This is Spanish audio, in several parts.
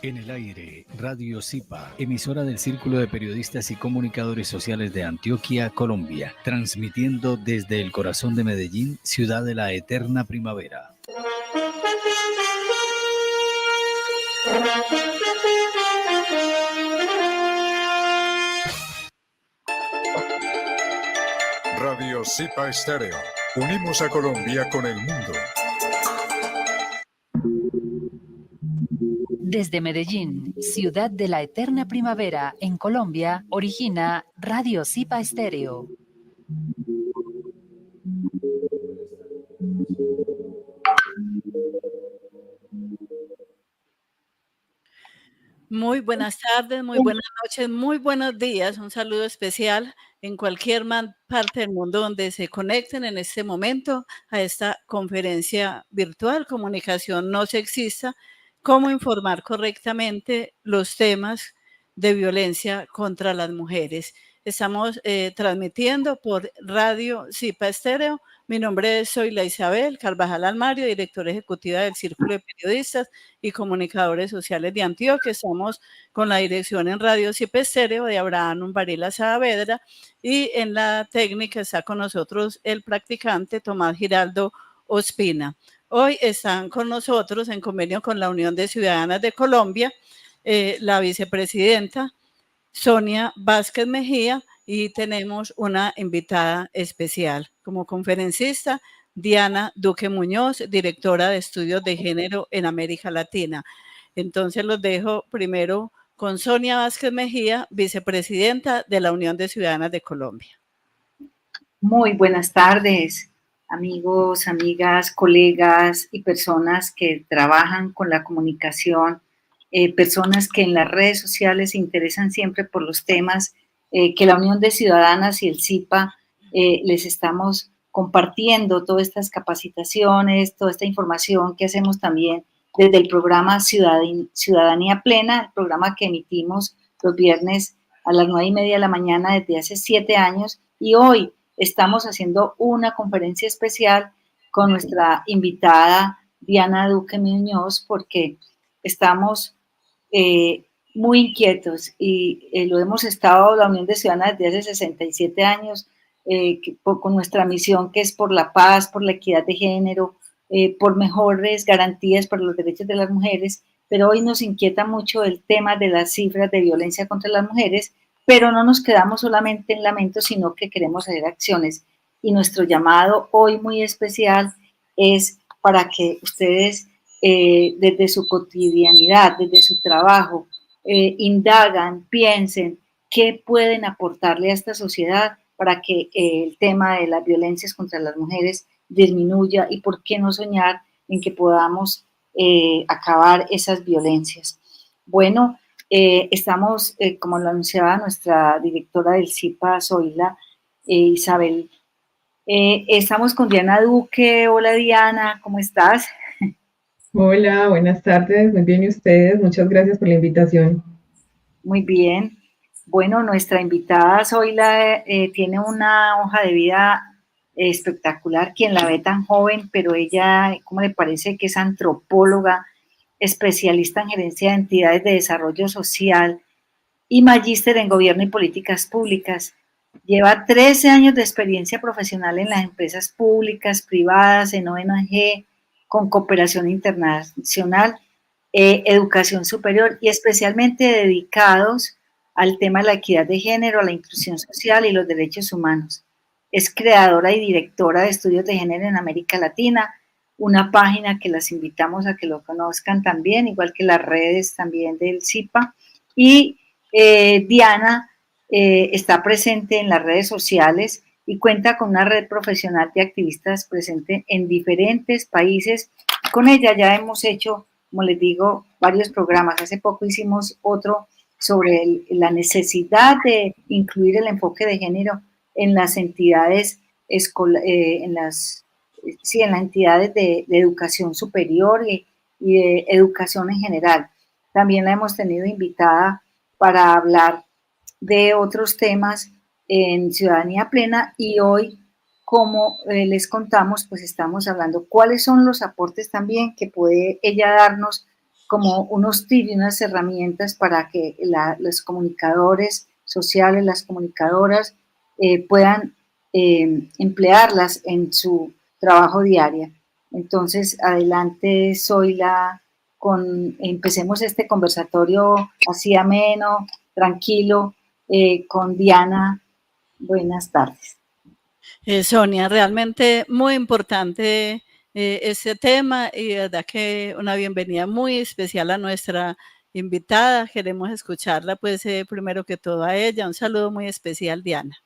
En el aire, Radio Zipa, emisora del Círculo de Periodistas y Comunicadores Sociales de Antioquia, Colombia, transmitiendo desde el corazón de Medellín, ciudad de la eterna primavera. Radio Zipa Estéreo. Unimos a Colombia con el mundo. Desde Medellín, ciudad de la eterna primavera, en Colombia, origina Radio Zipa Estéreo. Muy buenas tardes, muy buenas noches, muy buenos días. Un saludo especial en cualquier parte del mundo donde se conecten en este momento a esta conferencia virtual, Comunicación no sexista, cómo informar correctamente los temas de violencia contra las mujeres. Estamos transmitiendo por Radio Zipa Estéreo. Mi nombre es Zoila Isabel Carvajal Almario, directora ejecutiva del Círculo de Periodistas y Comunicadores Sociales de Antioquia. Estamos con la dirección en Radio Zipa Estéreo de Abraham Varela Saavedra y en la técnica está con nosotros el practicante Tomás Giraldo Ospina. Hoy están con nosotros en convenio con la Unión de Ciudadanas de Colombia, la vicepresidenta Sonia Vázquez Mejía y tenemos una invitada especial como conferencista, Diana Duque Muñoz, directora de Estudios de Género en América Latina. Entonces los dejo primero con Sonia Vázquez Mejía, vicepresidenta de la Unión de Ciudadanas de Colombia. Muy buenas tardes, amigos, amigas, colegas y personas que trabajan con la comunicación, personas que en las redes sociales se interesan siempre por los temas que la Unión de Ciudadanas y el Zipa les estamos compartiendo, todas estas capacitaciones, toda esta información que hacemos también desde el programa Ciudadanía Plena, el programa que emitimos los viernes a las 9:30 de la mañana desde hace 7 años, y hoy estamos haciendo una conferencia especial con nuestra invitada Diana Duque Muñoz porque estamos muy inquietos y lo hemos estado la Unión de Ciudadanas desde hace 67 años con nuestra misión que es por la paz, por la equidad de género, por mejores garantías para los derechos de las mujeres, pero hoy nos inquieta mucho el tema de las cifras de violencia contra las mujeres, pero no nos quedamos solamente en lamentos, sino que queremos hacer acciones. Y nuestro llamado hoy muy especial es para que ustedes desde su cotidianidad, desde su trabajo, indagan, piensen qué pueden aportarle a esta sociedad para que el tema de las violencias contra las mujeres disminuya y por qué no soñar en que podamos acabar esas violencias. Bueno, estamos, como lo anunciaba nuestra directora del Zipa, Zoila Isabel, estamos con Diana Duque. Hola Diana, ¿cómo estás? Hola, buenas tardes, muy bien, ¿y ustedes? Muchas gracias por la invitación. Muy bien. Bueno, nuestra invitada Zoila tiene una hoja de vida espectacular, quien la ve tan joven, pero ella, ¿cómo le parece? Que es antropóloga, especialista en gerencia de entidades de desarrollo social y magíster en gobierno y políticas públicas. Lleva 13 años de experiencia profesional en las empresas públicas, privadas, en ONG, con cooperación internacional, educación superior y especialmente dedicados al tema de la equidad de género, a la inclusión social y los derechos humanos. Es creadora y directora de Estudios de Género en América Latina, una página que las invitamos a que lo conozcan también, igual que las redes también del Zipa. Y Diana está presente en las redes sociales y cuenta con una red profesional de activistas presente en diferentes países. Con ella ya hemos hecho, como les digo, varios programas. Hace poco hicimos otro sobre la necesidad de incluir el enfoque de género en las entidades en las entidades de educación superior y de educación en general. También la hemos tenido invitada para hablar de otros temas en Ciudadanía Plena y hoy como les contamos, pues estamos hablando cuáles son los aportes también que puede ella darnos como unos tips y unas herramientas para que los comunicadores sociales, las comunicadoras puedan emplearlas en su trabajo diario. Entonces, adelante, Zoila, empecemos este conversatorio así ameno, tranquilo, con Diana. Buenas tardes. Sonia, realmente muy importante este tema y de verdad que una bienvenida muy especial a nuestra invitada. Queremos escucharla, pues, primero que todo a ella. Un saludo muy especial, Diana.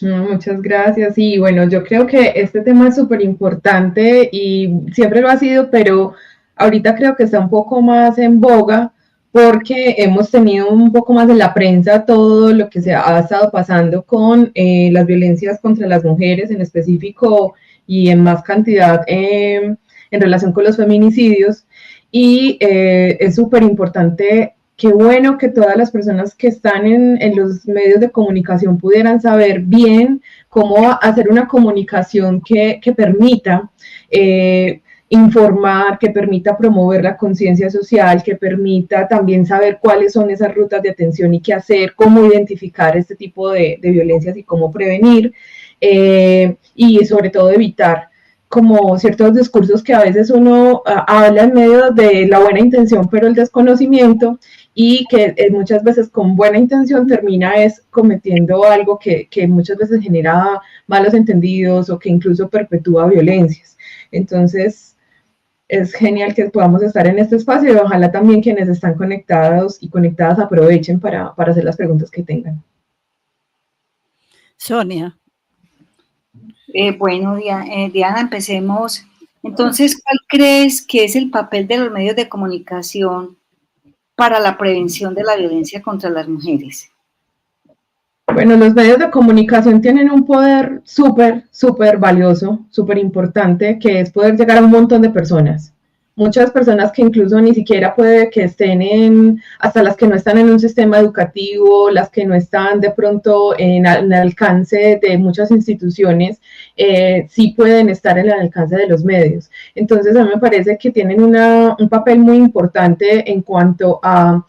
Muchas gracias. Y bueno, yo creo que este tema es súper importante y siempre lo ha sido, pero ahorita creo que está un poco más en boga porque hemos tenido un poco más en la prensa todo lo que se ha estado pasando con las violencias contra las mujeres en específico y en más cantidad en relación con los feminicidios. Y es súper importante. Qué bueno que todas las personas que están en los medios de comunicación pudieran saber bien cómo hacer una comunicación que permita informar, que permita promover la conciencia social, que permita también saber cuáles son esas rutas de atención y qué hacer, cómo identificar este tipo de violencias y cómo prevenir, y sobre todo evitar como ciertos discursos que a veces uno habla en medio de la buena intención, pero el desconocimiento, y que muchas veces con buena intención termina cometiendo algo que muchas veces genera malos entendidos o que incluso perpetúa violencias. Entonces, es genial que podamos estar en este espacio y ojalá también quienes están conectados y conectadas aprovechen para hacer las preguntas que tengan. Sonia. Bueno, Diana, empecemos. Entonces, ¿cuál crees que es el papel de los medios de comunicación para la prevención de la violencia contra las mujeres? Bueno, los medios de comunicación tienen un poder súper valioso, súper importante, que es poder llegar a un montón de personas. Muchas personas que incluso ni siquiera puede que estén hasta las que no están en un sistema educativo, las que no están de pronto en alcance de muchas instituciones, sí pueden estar en el alcance de los medios. Entonces, a mí me parece que tienen un papel muy importante en cuanto a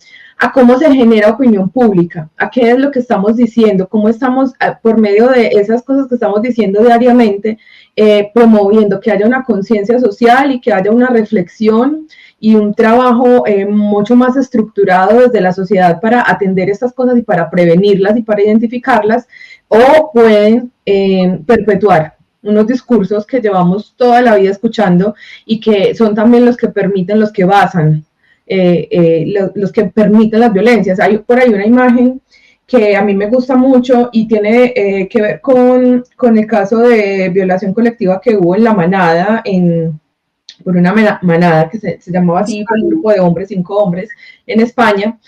cómo se genera opinión pública, a qué es lo que estamos diciendo, cómo estamos, por medio de esas cosas que estamos diciendo diariamente, promoviendo que haya una conciencia social y que haya una reflexión y un trabajo mucho más estructurado desde la sociedad para atender estas cosas y para prevenirlas y para identificarlas, o pueden perpetuar unos discursos que llevamos toda la vida escuchando y que son también los que permiten, los que basan, los que permiten las violencias. Hay por ahí una imagen que a mí me gusta mucho y tiene que ver con el caso de violación colectiva que hubo en La Manada, por una manada que se llamaba así, por un grupo de hombres, 5 hombres, en España.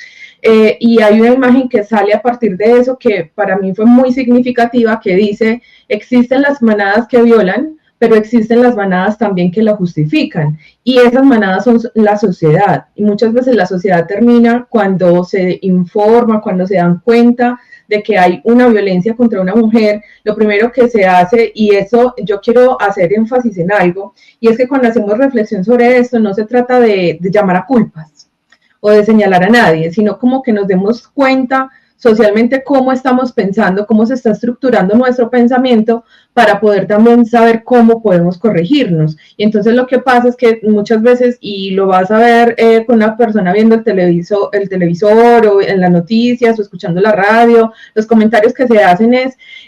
Y hay una imagen que sale a partir de eso que para mí fue muy significativa, que dice: existen las manadas que violan, pero existen las manadas también que la justifican, y esas manadas son la sociedad, y muchas veces la sociedad termina cuando se informa, cuando se dan cuenta de que hay una violencia contra una mujer. Lo primero que se hace, y eso yo quiero hacer énfasis en algo, y es que cuando hacemos reflexión sobre esto, no se trata de llamar a culpas o de señalar a nadie, sino como que nos demos cuenta socialmente cómo estamos pensando, cómo se está estructurando nuestro pensamiento para poder también saber cómo podemos corregirnos. Y entonces lo que pasa es que muchas veces, y lo vas a ver con una persona viendo el televisor o en las noticias o escuchando la radio, los comentarios que se hacen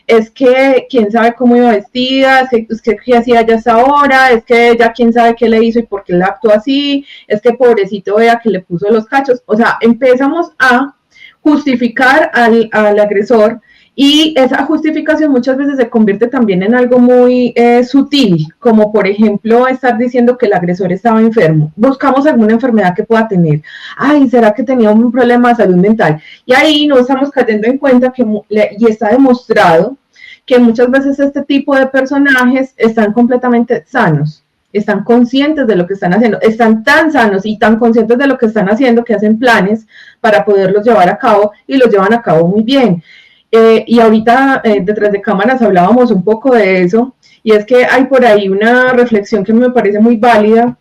es que quién sabe cómo iba vestida, es que qué hacía ella hasta ahora, es que ella quién sabe qué le hizo y por qué le actuó así, es que pobrecito vea que le puso los cachos. O sea, empezamos a justificar al agresor, y esa justificación muchas veces se convierte también en algo muy sutil, como por ejemplo estar diciendo que el agresor estaba enfermo. Buscamos alguna enfermedad que pueda tener. Ay, ¿será que tenía un problema de salud mental? Y ahí no estamos cayendo en cuenta y está demostrado que muchas veces este tipo de personajes están completamente sanos, están conscientes de lo que están haciendo, están tan sanos y tan conscientes de lo que están haciendo que hacen planes para poderlos llevar a cabo, y los llevan a cabo muy bien. Y ahorita detrás de cámaras hablábamos un poco de eso, y es que hay por ahí una reflexión que me parece muy válida,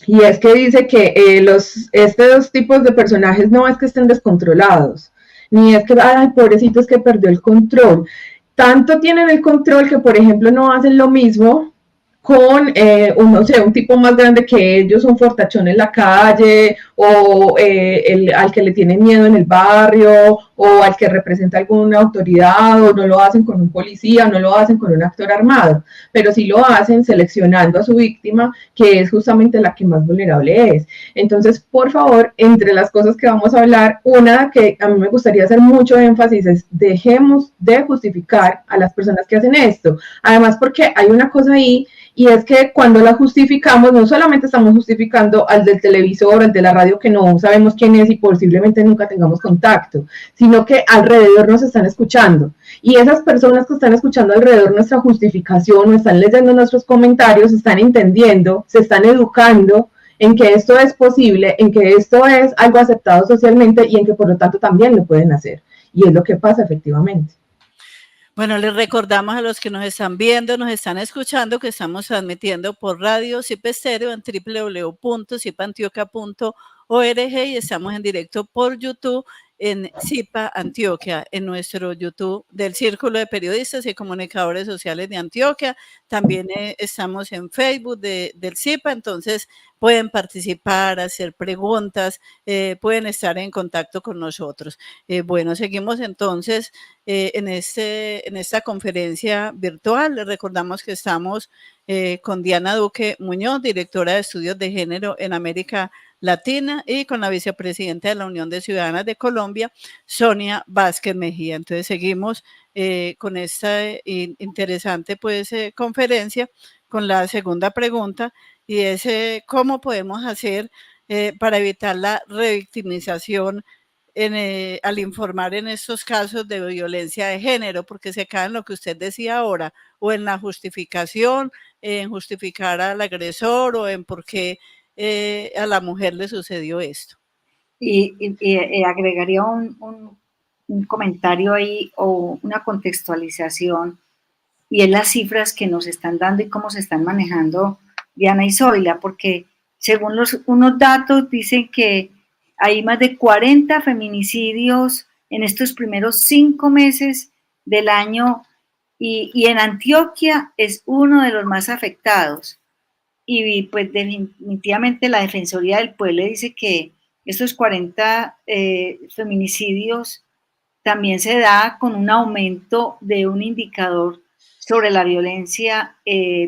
y es que dice que estos tipos de personajes no es que estén descontrolados, ni es que, ay, pobrecito, es que perdió el control. Tanto tienen el control que, por ejemplo, no hacen lo mismo con un tipo más grande que ellos, un fortachón en la calle, o al que le tienen miedo en el barrio, o al que representa alguna autoridad, o no lo hacen con un policía, o no lo hacen con un actor armado, pero sí lo hacen seleccionando a su víctima, que es justamente la que más vulnerable es. Entonces, por favor, entre las cosas que vamos a hablar, una que a mí me gustaría hacer mucho énfasis es: dejemos de justificar a las personas que hacen esto. Además, porque hay una cosa ahí, y es que cuando la justificamos, no solamente estamos justificando al del televisor, al de la radio, que no sabemos quién es y posiblemente nunca tengamos contacto, sino que alrededor nos están escuchando. Y esas personas que están escuchando alrededor nuestra justificación o están leyendo nuestros comentarios, están entendiendo, se están educando en que esto es posible, en que esto es algo aceptado socialmente y en que por lo tanto también lo pueden hacer. Y es lo que pasa efectivamente. Bueno, les recordamos a los que nos están viendo, nos están escuchando, que estamos transmitiendo por Radio Zipa Estéreo en www.zipantioquia.org y estamos en directo por YouTube en Zipa Antioquia, en nuestro YouTube del Círculo de Periodistas y Comunicadores Sociales de Antioquia. También estamos en Facebook del Zipa, entonces pueden participar, hacer preguntas, pueden estar en contacto con nosotros. Bueno, seguimos entonces en esta conferencia virtual. Les recordamos que estamos con Diana Duque Muñoz, directora de Estudios de Género en América Latina, y con la vicepresidenta de la Unión de Ciudadanas de Colombia, Sonia Vázquez Mejía. Entonces seguimos con esta interesante conferencia con la segunda pregunta, y es cómo podemos hacer para evitar la revictimización al informar en estos casos de violencia de género, porque se cae en lo que usted decía ahora, o en la justificación, en justificar al agresor, o en por qué a la mujer le sucedió esto. Y agregaría un comentario ahí, o una contextualización, y es las cifras que nos están dando y cómo se están manejando Diana y Zoila, porque según unos datos dicen que hay más de 40 feminicidios en estos primeros 5 meses del año, y en Antioquia es uno de los más afectados. Y pues definitivamente la Defensoría del Pueblo dice que estos 40 feminicidios también se da con un aumento de un indicador sobre la violencia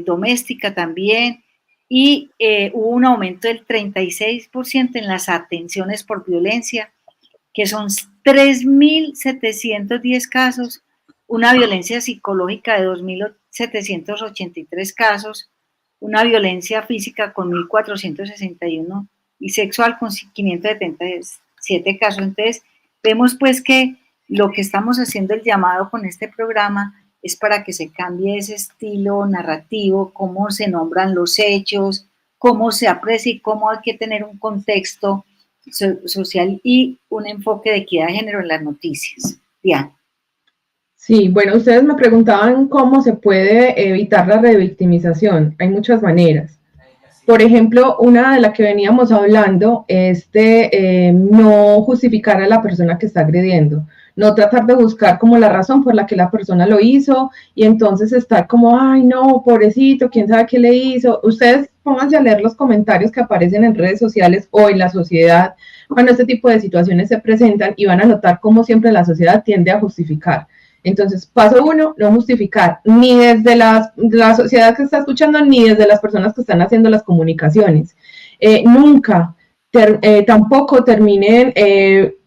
doméstica también, y hubo un aumento del 36% en las atenciones por violencia, que son 3.710 casos, una violencia psicológica de 2.783 casos, una violencia física con 1.461 y sexual con 577 casos. Entonces, vemos pues que lo que estamos haciendo el llamado con este programa es para que se cambie ese estilo narrativo, cómo se nombran los hechos, cómo se aprecia y cómo hay que tener un contexto social y un enfoque de equidad de género en las noticias. Diana. Sí, bueno, ustedes me preguntaban cómo se puede evitar la revictimización. Hay muchas maneras. Por ejemplo, una de las que veníamos hablando es de no justificar a la persona que está agrediendo, no tratar de buscar como la razón por la que la persona lo hizo y entonces estar como, ay no, pobrecito, quién sabe qué le hizo. Ustedes pónganse a leer los comentarios que aparecen en redes sociales o en la sociedad cuando este tipo de situaciones se presentan y van a notar cómo siempre la sociedad tiende a justificar. Entonces, paso 1, no justificar, ni desde la sociedad que está escuchando, ni desde las personas que están haciendo las comunicaciones. Nunca, tampoco terminen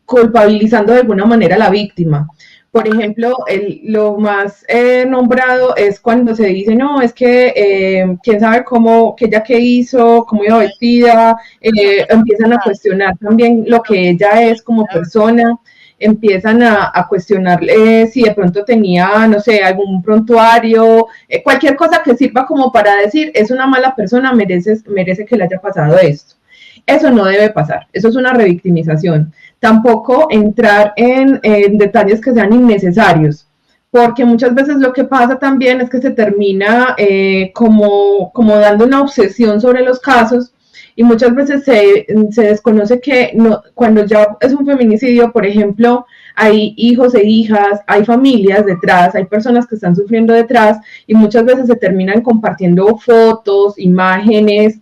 culpabilizando de alguna manera a la víctima. Por ejemplo, lo más nombrado es cuando se dice, no, es que quién sabe cómo, que ella qué hizo, cómo iba vestida, empiezan a cuestionar también lo que ella es como persona. Empiezan a cuestionarle si de pronto tenía, no sé, algún prontuario, cualquier cosa que sirva como para decir, es una mala persona, merece que le haya pasado esto. Eso no debe pasar, eso es una revictimización. Tampoco entrar en detalles que sean innecesarios, porque muchas veces lo que pasa también es que se termina como dando una obsesión sobre los casos, y muchas veces se desconoce que no, cuando ya es un feminicidio, por ejemplo, hay hijos e hijas, hay familias detrás, hay personas que están sufriendo detrás, y muchas veces se terminan compartiendo fotos, imágenes,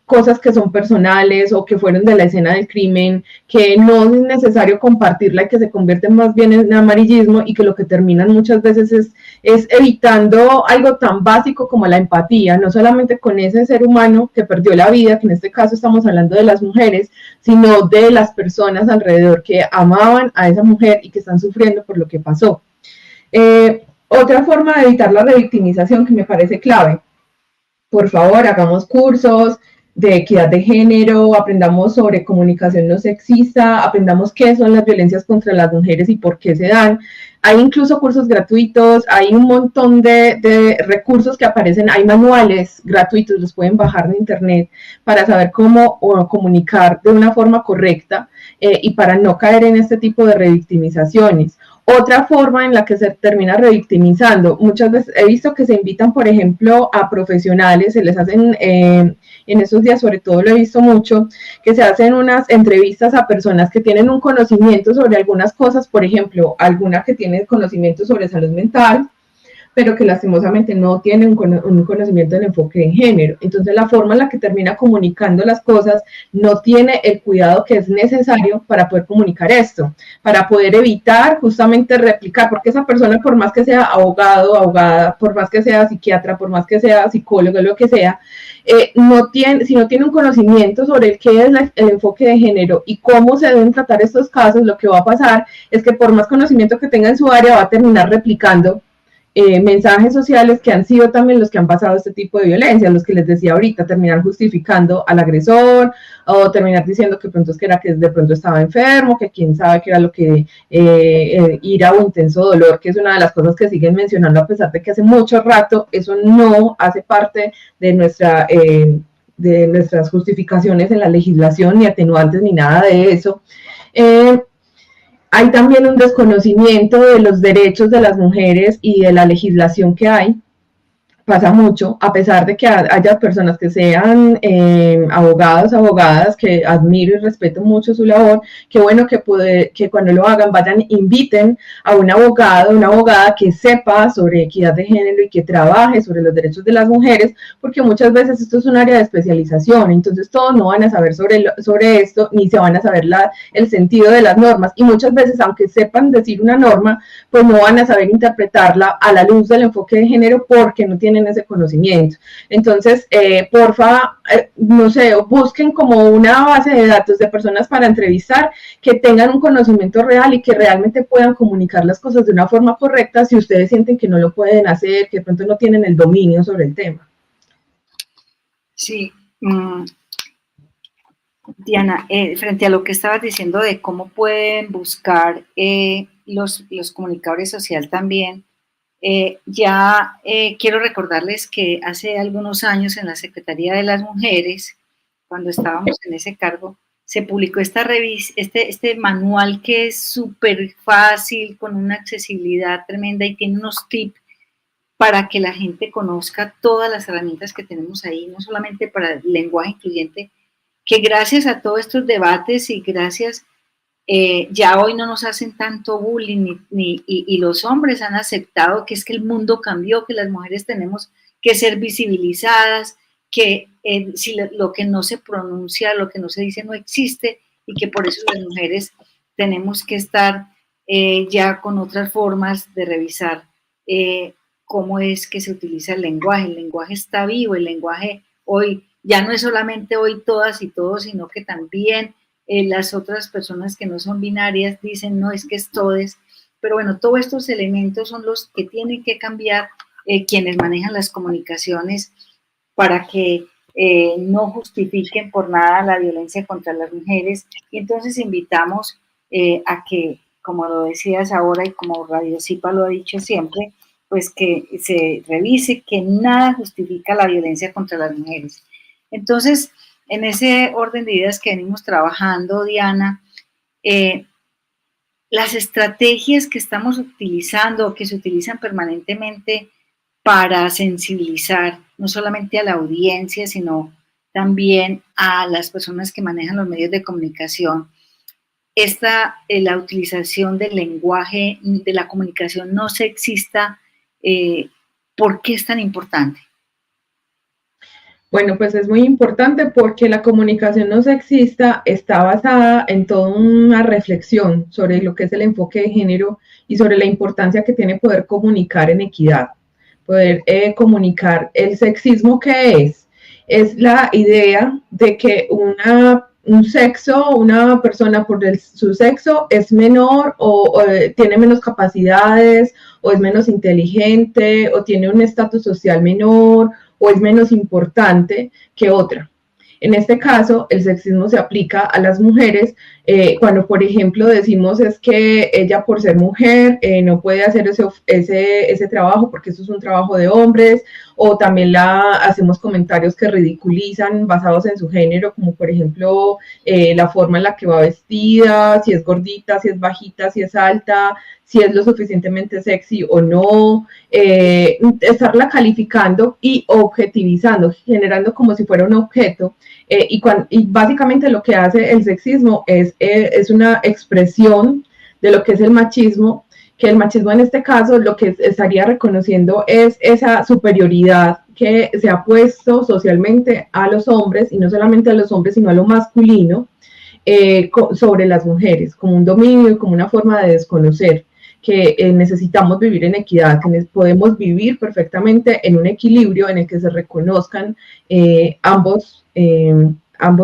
cosas que son personales o que fueron de la escena del crimen, que no es necesario compartirla y que se convierten más bien en amarillismo, y que lo que terminan muchas veces es evitando algo tan básico como la empatía, no solamente con ese ser humano que perdió la vida, que en este caso estamos hablando de las mujeres, sino de las personas alrededor que amaban a esa mujer y que están sufriendo por lo que pasó. Otra forma de evitar la revictimización que me parece clave: por favor, hagamos cursos de equidad de género, aprendamos sobre comunicación no sexista, aprendamos qué son las violencias contra las mujeres y por qué se dan. Hay incluso cursos gratuitos, hay un montón de recursos que aparecen, hay manuales gratuitos, los pueden bajar de internet para saber cómo comunicar de una forma correcta y para no caer en este tipo de revictimizaciones. Otra forma en la que se termina revictimizando, muchas veces he visto que se invitan, por ejemplo, a profesionales, se les hacen, en esos días sobre todo lo he visto mucho, que se hacen unas entrevistas a personas que tienen un conocimiento sobre algunas cosas, por ejemplo, alguna que tiene conocimiento sobre salud mental, pero que lastimosamente no tiene un conocimiento del enfoque de género. Entonces la forma en la que termina comunicando las cosas no tiene el cuidado que es necesario para poder comunicar esto, para poder evitar justamente replicar, porque esa persona, por más que sea abogado, abogada, por más que sea psiquiatra, por más que sea psicólogo, lo que sea, si no tiene un conocimiento sobre qué es el enfoque de género y cómo se deben tratar estos casos, lo que va a pasar es que por más conocimiento que tenga en su área, va a terminar replicando mensajes sociales que han sido también los que han pasado este tipo de violencia, los que les decía ahorita, terminar justificando al agresor o terminar diciendo que pronto es que era que de pronto estaba enfermo, que quién sabe qué era lo que ira o intenso dolor, que es una de las cosas que siguen mencionando a pesar de que hace mucho rato eso no hace parte de nuestras justificaciones en la legislación, ni atenuantes ni nada de eso. Hay también un desconocimiento de los derechos de las mujeres y de la legislación que hay. Pasa mucho, a pesar de que haya personas que sean abogados, abogadas, que admiro y respeto mucho su labor, qué bueno que cuando lo hagan inviten a un abogado, una abogada que sepa sobre equidad de género y que trabaje sobre los derechos de las mujeres, porque muchas veces esto es un área de especialización, entonces todos no van a saber sobre esto, ni se van a saber el sentido de las normas, y muchas veces, aunque sepan decir una norma, pues no van a saber interpretarla a la luz del enfoque de género porque no tienen ese conocimiento. Entonces, porfa, no sé, busquen como una base de datos de personas para entrevistar que tengan un conocimiento real y que realmente puedan comunicar las cosas de una forma correcta si ustedes sienten que no lo pueden hacer, que de pronto no tienen el dominio sobre el tema. Sí, Diana, frente a lo que estabas diciendo de cómo pueden buscar los comunicadores sociales también, quiero recordarles que hace algunos años en la Secretaría de las Mujeres, cuando estábamos en ese cargo, se publicó este manual que es súper fácil, con una accesibilidad tremenda y tiene unos tips para que la gente conozca todas las herramientas que tenemos ahí, no solamente para el lenguaje incluyente, que gracias a todos estos debates y gracias ya hoy no nos hacen tanto bullying y los hombres han aceptado que es que el mundo cambió, que las mujeres tenemos que ser visibilizadas, que si lo que no se pronuncia, lo que no se dice no existe y que por eso las mujeres tenemos que estar ya con otras formas de revisar cómo es que se utiliza el lenguaje está vivo, el lenguaje hoy ya no es solamente hoy todas y todos, sino que también las otras personas que no son binarias dicen, no, es que es todes. Pero bueno, todos estos elementos son los que tienen que cambiar quienes manejan las comunicaciones para que no justifiquen por nada la violencia contra las mujeres. Y entonces invitamos a que, como lo decías ahora y como Radio Zipa lo ha dicho siempre, pues que se revise que nada justifica la violencia contra las mujeres. Entonces, en ese orden de ideas que venimos trabajando, Diana, las estrategias que estamos utilizando, que se utilizan permanentemente para sensibilizar no solamente a la audiencia, sino también a las personas que manejan los medios de comunicación, la utilización del lenguaje, de la comunicación no sexista, ¿por qué es tan importante? Bueno, pues es muy importante porque la comunicación no sexista está basada en toda una reflexión sobre lo que es el enfoque de género y sobre la importancia que tiene poder comunicar en equidad, poder comunicar el sexismo. ¿Qué es la idea de que un sexo, una persona por su sexo es menor o tiene menos capacidades o es menos inteligente o tiene un estatus social menor o es menos importante que otra. En este caso, el sexismo se aplica a las mujeres cuando, por ejemplo, decimos es que ella por ser mujer no puede hacer ese trabajo porque eso es un trabajo de hombres, o también hacemos comentarios que ridiculizan basados en su género, como por ejemplo la forma en la que va vestida, si es gordita, si es bajita, si es alta, si es lo suficientemente sexy o no, estarla calificando y objetivizando, generando como si fuera un objeto. Y básicamente lo que hace el sexismo es una expresión de lo que es el machismo, que el machismo en este caso lo que estaría reconociendo es esa superioridad que se ha puesto socialmente a los hombres, y no solamente a los hombres, sino a lo masculino, sobre las mujeres, como un dominio y como una forma de desconocer que necesitamos vivir en equidad, que podemos vivir perfectamente en un equilibrio en el que se reconozcan ambos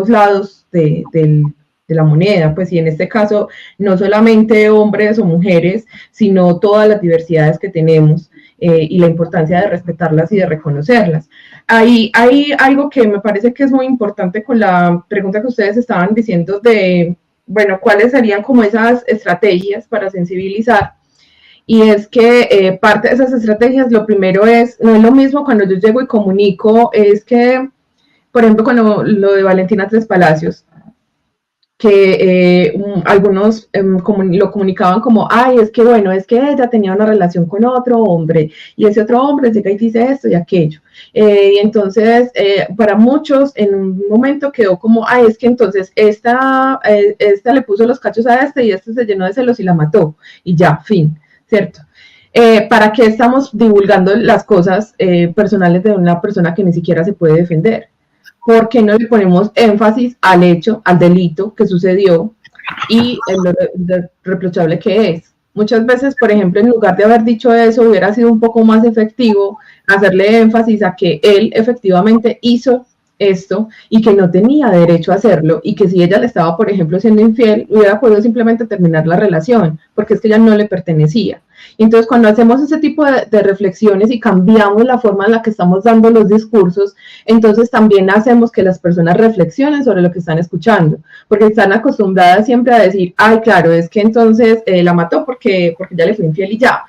lados de la moneda, pues, y en este caso no solamente hombres o mujeres, sino todas las diversidades que tenemos y la importancia de respetarlas y de reconocerlas. Hay algo que me parece que es muy importante con la pregunta que ustedes estaban diciendo de, bueno, cuáles serían como esas estrategias para sensibilizar. Y es que parte de esas estrategias, lo primero no es lo mismo cuando yo llego y comunico, es que, por ejemplo, cuando lo de Valentina Tres Palacios, que algunos lo comunicaban como, ay, es que bueno, es que ella tenía una relación con otro hombre, y ese otro hombre llega y dice esto y aquello. Y entonces, para muchos, en un momento quedó como, ay, es que entonces esta le puso los cachos a y este se llenó de celos y la mató, y ya, fin. ¿Cierto? ¿Para qué estamos divulgando las cosas personales de una persona que ni siquiera se puede defender? ¿Por qué no le ponemos énfasis al hecho, al delito que sucedió y lo reprochable que es? Muchas veces, por ejemplo, en lugar de haber dicho eso, hubiera sido un poco más efectivo hacerle énfasis a que él efectivamente hizo esto y que no tenía derecho a hacerlo, y que si ella le estaba, por ejemplo, siendo infiel, hubiera podido simplemente terminar la relación, porque es que ella no le pertenecía. Y entonces, cuando hacemos ese tipo de reflexiones y cambiamos la forma en la que estamos dando los discursos, entonces también hacemos que las personas reflexionen sobre lo que están escuchando, porque están acostumbradas siempre a decir, ay, claro, es que entonces la mató porque ya le fue infiel y ya.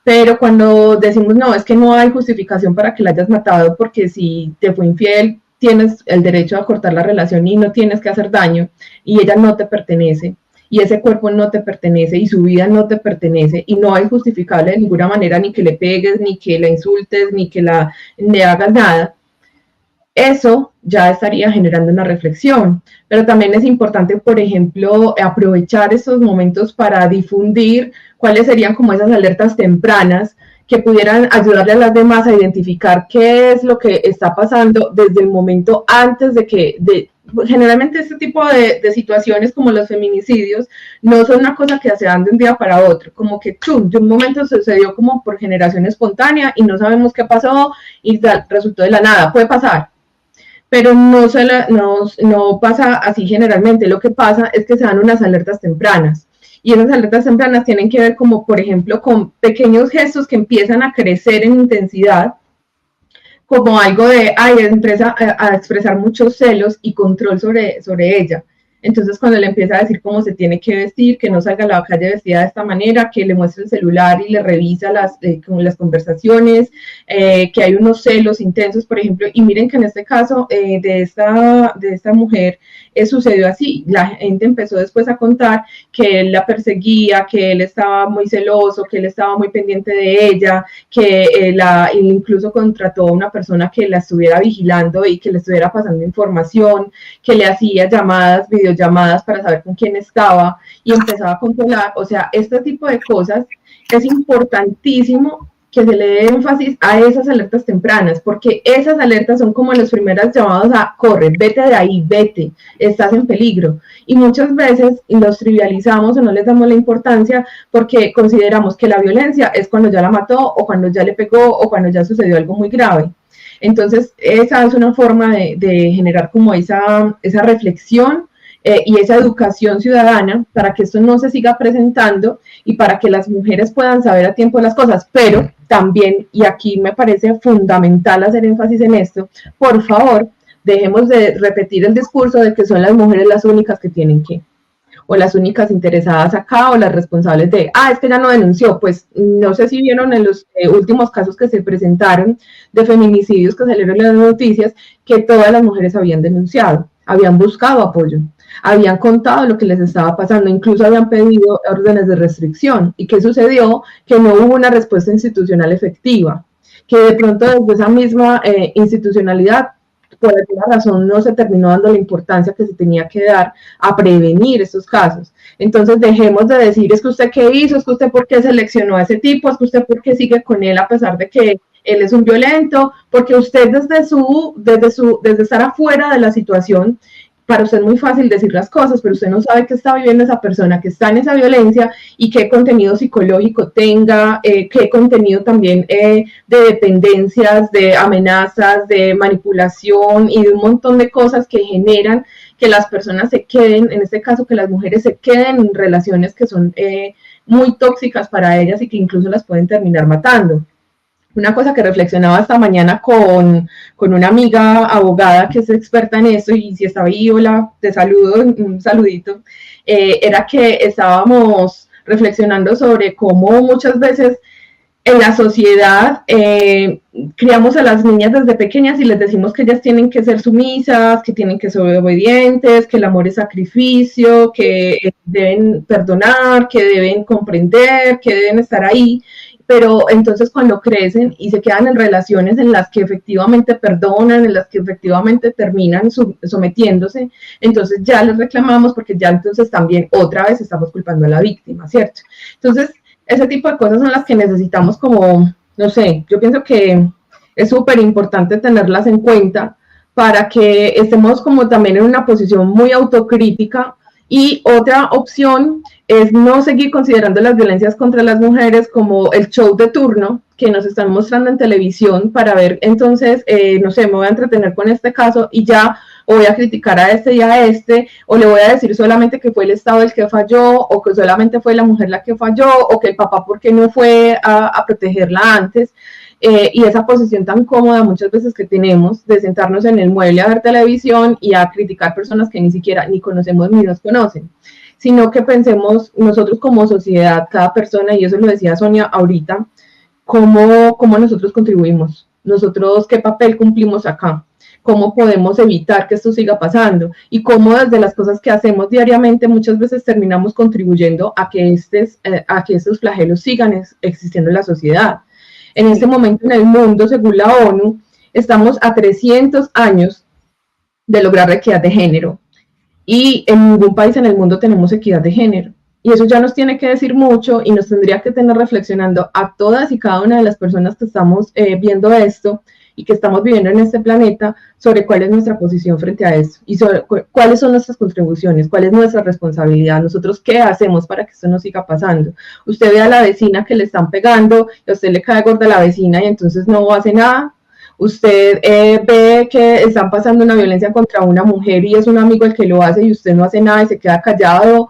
Pero cuando decimos, no, es que no hay justificación para que la hayas matado, porque si te fue infiel, tienes el derecho a cortar la relación y no tienes que hacer daño, y ella no te pertenece, y ese cuerpo no te pertenece, y su vida no te pertenece, y no hay justificable de ninguna manera ni que le pegues, ni que la insultes, ni que le hagas nada. Eso ya estaría generando una reflexión, pero también es importante, por ejemplo, aprovechar estos momentos para difundir cuáles serían como esas alertas tempranas que pudieran ayudarle a las demás a identificar qué es lo que está pasando desde el momento antes de que, generalmente este tipo de situaciones como los feminicidios no son una cosa que se dan de un día para otro, como que de un momento sucedió como por generación espontánea y no sabemos qué pasó y resultó de la nada, puede pasar, pero no pasa así generalmente. Lo que pasa es que se dan unas alertas tempranas. Y esas alertas tempranas tienen que ver como, por ejemplo, con pequeños gestos que empiezan a crecer en intensidad, como algo de, empieza a expresar muchos celos y control sobre ella. Entonces, cuando le empieza a decir cómo se tiene que vestir, que no salga a la calle vestida de esta manera, que le muestre el celular y le revisa las conversaciones, que hay unos celos intensos, por ejemplo, y miren que en este caso de esta mujer sucedió así. La gente empezó después a contar que él la perseguía, que él estaba muy celoso, que él estaba muy pendiente de ella, que él incluso contrató a una persona que la estuviera vigilando y que le estuviera pasando información, que le hacía llamadas, videollamadas para saber con quién estaba y empezaba a controlar. O sea, este tipo de cosas es importantísimo que se le dé énfasis a esas alertas tempranas, porque esas alertas son como los primeros llamados a corre, vete de ahí, vete, estás en peligro. Y muchas veces los trivializamos o no les damos la importancia porque consideramos que la violencia es cuando ya la mató o cuando ya le pegó o cuando ya sucedió algo muy grave. Entonces, esa es una forma de generar como esa reflexión y esa educación ciudadana para que esto no se siga presentando y para que las mujeres puedan saber a tiempo las cosas, pero también, y aquí me parece fundamental hacer énfasis en esto, por favor, dejemos de repetir el discurso de que son las mujeres las únicas que tienen que, o las únicas interesadas acá, o las responsables de, es que ella no denunció. Pues no sé si vieron en los últimos casos que se presentaron de feminicidios que salieron en las noticias, que todas las mujeres habían denunciado, habían buscado apoyo, habían contado lo que les estaba pasando, incluso habían pedido órdenes de restricción. ¿Y qué sucedió? Que no hubo una respuesta institucional efectiva, que de pronto desde esa misma institucionalidad, por alguna razón, no se terminó dando la importancia que se tenía que dar a prevenir estos casos. Entonces dejemos de decir, es que usted qué hizo, es que usted por qué seleccionó a ese tipo, es que usted por qué sigue con él a pesar de que él es un violento, porque usted desde estar afuera de la situación, para usted es muy fácil decir las cosas, pero usted no sabe qué está viviendo esa persona que está en esa violencia y qué contenido psicológico tenga, qué contenido también de dependencias, de amenazas, de manipulación y de un montón de cosas que generan que las personas se queden, en este caso que las mujeres se queden en relaciones que son muy tóxicas para ellas y que incluso las pueden terminar matando. Una cosa que reflexionaba esta mañana con una amiga abogada que es experta en esto, y si está ahí, hola, te saludo, un saludito, era que estábamos reflexionando sobre cómo muchas veces en la sociedad criamos a las niñas desde pequeñas y les decimos que ellas tienen que ser sumisas, que tienen que ser obedientes, que el amor es sacrificio, que deben perdonar, que deben comprender, que deben estar ahí. Pero entonces cuando crecen y se quedan en relaciones en las que efectivamente perdonan, en las que efectivamente terminan sometiéndose, entonces ya les reclamamos porque ya entonces también otra vez estamos culpando a la víctima, ¿cierto? Entonces, ese tipo de cosas son las que necesitamos como, no sé, yo pienso que es súper importante tenerlas en cuenta para que estemos como también en una posición muy autocrítica. Y otra opción es no seguir considerando las violencias contra las mujeres como el show de turno que nos están mostrando en televisión para ver, entonces, no sé, me voy a entretener con este caso y ya, o voy a criticar a este y a este, o le voy a decir solamente que fue el Estado el que falló, o que solamente fue la mujer la que falló, o que el papá porque no fue a protegerla antes. Y esa posición tan cómoda muchas veces que tenemos de sentarnos en el mueble a ver televisión y a criticar personas que ni siquiera ni conocemos ni nos conocen, sino que pensemos nosotros como sociedad, cada persona, y eso lo decía Sonia ahorita, cómo nosotros contribuimos, nosotros qué papel cumplimos acá, cómo podemos evitar que esto siga pasando y cómo desde las cosas que hacemos diariamente muchas veces terminamos contribuyendo a que estos flagelos sigan existiendo en la sociedad. En este momento en el mundo, según la ONU, estamos a 300 años de lograr la equidad de género y en ningún país en el mundo tenemos equidad de género. Y eso ya nos tiene que decir mucho y nos tendría que tener reflexionando a todas y cada una de las personas que estamos viendo esto y que estamos viviendo en este planeta sobre cuál es nuestra posición frente a esto y sobre cuáles son nuestras contribuciones, cuál es nuestra responsabilidad, nosotros qué hacemos para que esto no siga pasando. Usted ve a la vecina que le están pegando y a usted le cae gorda la vecina y entonces no hace nada. Usted ve que están pasando una violencia contra una mujer y es un amigo el que lo hace y usted no hace nada y se queda callado,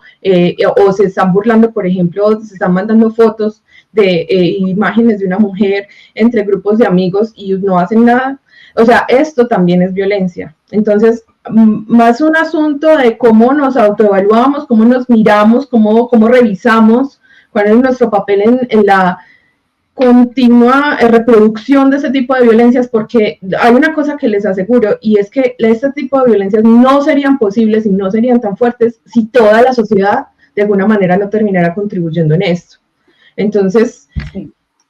o se están burlando, por ejemplo, se están mandando fotos de imágenes de una mujer entre grupos de amigos y no hacen nada. O sea, esto también es violencia. Entonces, más un asunto de cómo nos autoevaluamos, cómo nos miramos, cómo revisamos, cuál es nuestro papel en la continua reproducción de este tipo de violencias, porque hay una cosa que les aseguro, y es que este tipo de violencias no serían posibles y no serían tan fuertes si toda la sociedad de alguna manera no terminara contribuyendo en esto. Entonces,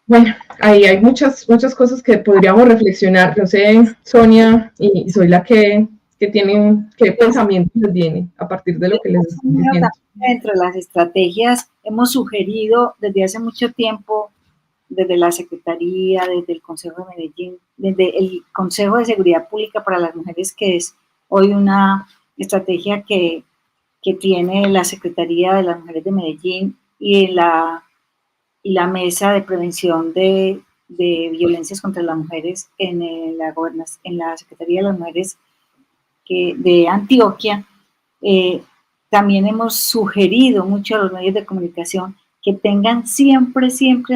bueno, ahí hay muchas cosas que podríamos reflexionar. No sé, Sonia, y soy la que tienen, qué pensamientos les viene a partir de lo que les estoy diciendo. Dentro de las estrategias hemos sugerido desde hace mucho tiempo, desde la Secretaría, desde el Consejo de Medellín, desde el Consejo de Seguridad Pública para las Mujeres, que es hoy una estrategia que tiene la Secretaría de las Mujeres de Medellín y la Mesa de Prevención de Violencias contra las Mujeres en la Secretaría de las Mujeres de Antioquia. También hemos sugerido mucho a los medios de comunicación que tengan siempre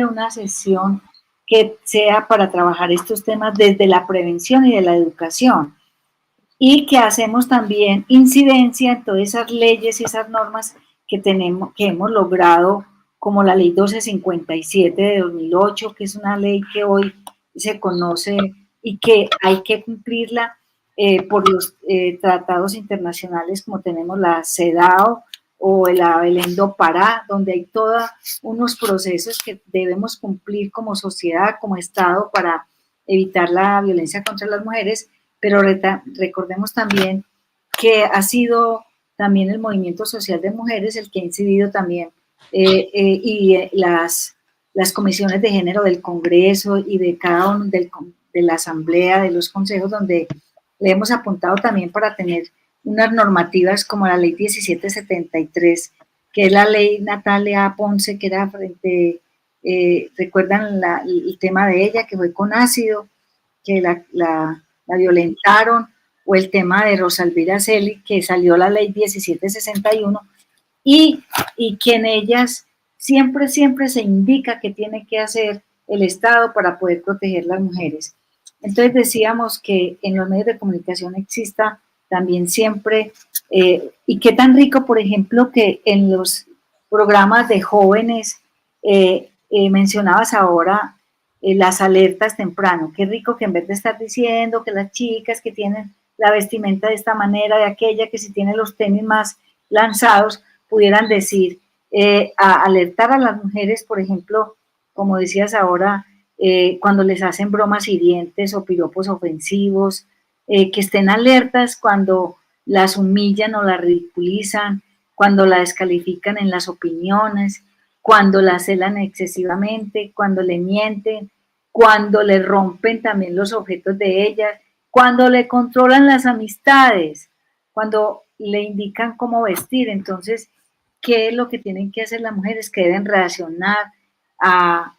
una sesión que sea para trabajar estos temas desde la prevención y de la educación, y que hacemos también incidencia en todas esas leyes y esas normas que hemos logrado, como la ley 1257 de 2008, que es una ley que hoy se conoce y que hay que cumplirla por los tratados internacionales, como tenemos la CEDAW o la Belén do Pará, donde hay todos unos procesos que debemos cumplir como sociedad, como Estado, para evitar la violencia contra las mujeres. Pero recordemos también que ha sido también el movimiento social de mujeres el que ha incidido también, las comisiones de género del Congreso y de cada uno de la Asamblea, de los consejos, donde le hemos apuntado también para tener unas normativas como la ley 1773, que es la ley Natalia Ponce, que era frente, recuerdan el tema de ella, que fue con ácido, que la violentaron, o el tema de Rosalvira Celi, que salió la ley 1761, y que en ellas siempre se indica que tiene que hacer el Estado para poder proteger las mujeres. Entonces decíamos que en los medios de comunicación exista también siempre, y qué tan rico, por ejemplo, que en los programas de jóvenes, mencionabas ahora las alertas temprano. Qué rico que en vez de estar diciendo que las chicas que tienen la vestimenta de esta manera, de aquella, que si tienen los tenis más lanzados, pudieran decir, alertar a las mujeres, por ejemplo, como decías ahora, cuando les hacen bromas hirientes o piropos ofensivos, que estén alertas cuando las humillan o las ridiculizan, cuando la descalifican en las opiniones, cuando la celan excesivamente, cuando le mienten, cuando le rompen también los objetos de ellas, cuando le controlan las amistades, cuando le indican cómo vestir. Entonces, ¿qué es lo que tienen que hacer las mujeres? Que deben reaccionar a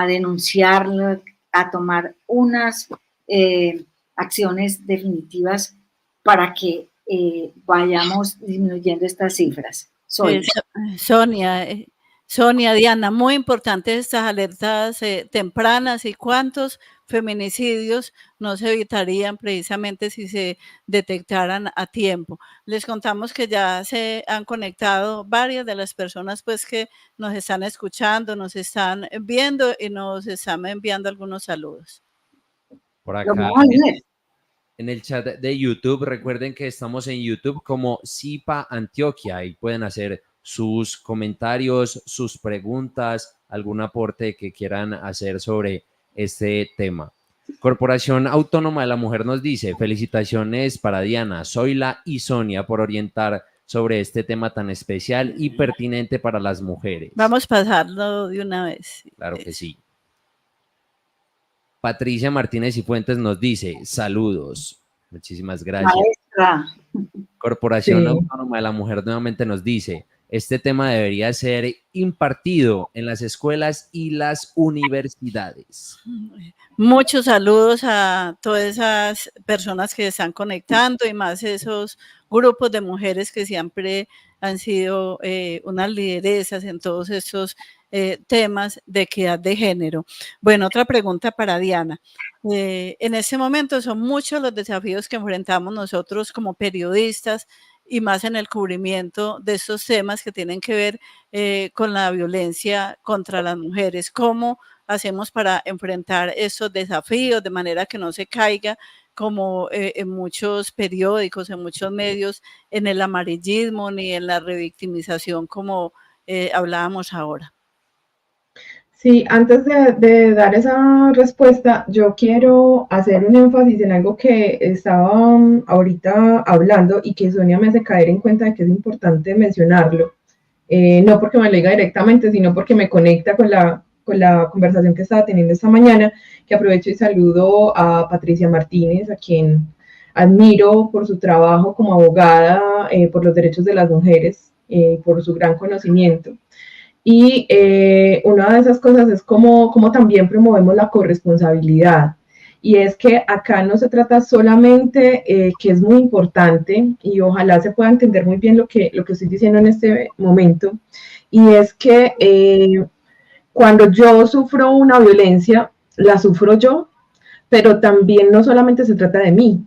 denunciarlo, a tomar unas acciones definitivas para que vayamos disminuyendo estas cifras. Sonia, Diana, muy importantes estas alertas tempranas, y cuántos feminicidios no se evitarían precisamente si se detectaran a tiempo. Les contamos que ya se han conectado varias de las personas pues que nos están escuchando, nos están viendo y nos están enviando algunos saludos. Por acá en el chat de YouTube, recuerden que estamos en YouTube como SIPA Antioquia y pueden hacer sus comentarios, sus preguntas, algún aporte que quieran hacer sobre este tema. Corporación Autónoma de la Mujer nos dice: felicitaciones para Diana, Zoila y Sonia por orientar sobre este tema tan especial y pertinente para las mujeres. Vamos a pasarlo de una vez. Claro que sí. Patricia Martínez y Fuentes nos dice: saludos. Muchísimas gracias. Maestra. Corporación Autónoma de la Mujer nuevamente nos dice: este tema debería ser impartido en las escuelas y las universidades. Muchos saludos a todas esas personas que están conectando y más esos grupos de mujeres que siempre han sido unas lideresas en todos estos temas de equidad de género. Bueno, otra pregunta para Diana. En este momento son muchos los desafíos que enfrentamos nosotros como periodistas y más en el cubrimiento de estos temas que tienen que ver con la violencia contra las mujeres. ¿Cómo hacemos para enfrentar esos desafíos de manera que no se caiga como en muchos periódicos, en muchos medios, en el amarillismo ni en la revictimización como hablábamos ahora? Sí, antes de dar esa respuesta, yo quiero hacer un énfasis en algo que estaba ahorita hablando y que Sonia me hace caer en cuenta de que es importante mencionarlo. No porque me lo diga directamente, sino porque me conecta con la conversación que estaba teniendo esta mañana, que aprovecho y saludo a Patricia Martínez, a quien admiro por su trabajo como abogada por los derechos de las mujeres, por su gran conocimiento. Y una de esas cosas es cómo también promovemos la corresponsabilidad. Y es que acá no se trata solamente, que es muy importante, y ojalá se pueda entender muy bien lo que estoy diciendo en este momento, y es que cuando yo sufro una violencia, la sufro yo, pero también no solamente se trata de mí.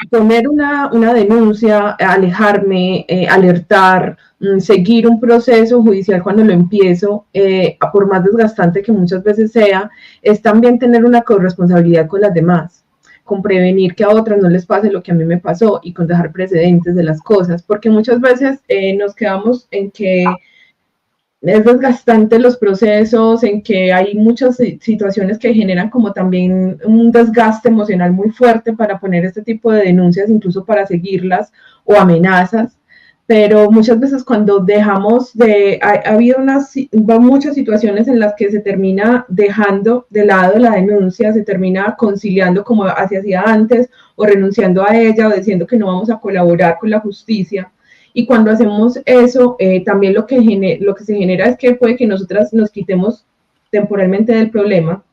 Poner una denuncia, alejarme, alertar, seguir un proceso judicial cuando lo empiezo, por más desgastante que muchas veces sea, es también tener una corresponsabilidad con las demás, con prevenir que a otras no les pase lo que a mí me pasó y con dejar precedentes de las cosas, porque muchas veces nos quedamos en que es desgastante los procesos, en que hay muchas situaciones que generan como también un desgaste emocional muy fuerte para poner este tipo de denuncias, incluso para seguirlas o amenazas, pero muchas veces cuando dejamos ha habido muchas situaciones en las que se termina dejando de lado la denuncia, se termina conciliando como hacía antes, o renunciando a ella, o diciendo que no vamos a colaborar con la justicia. Y cuando hacemos eso, también lo que se genera es que puede que nosotras nos quitemos temporalmente del problema,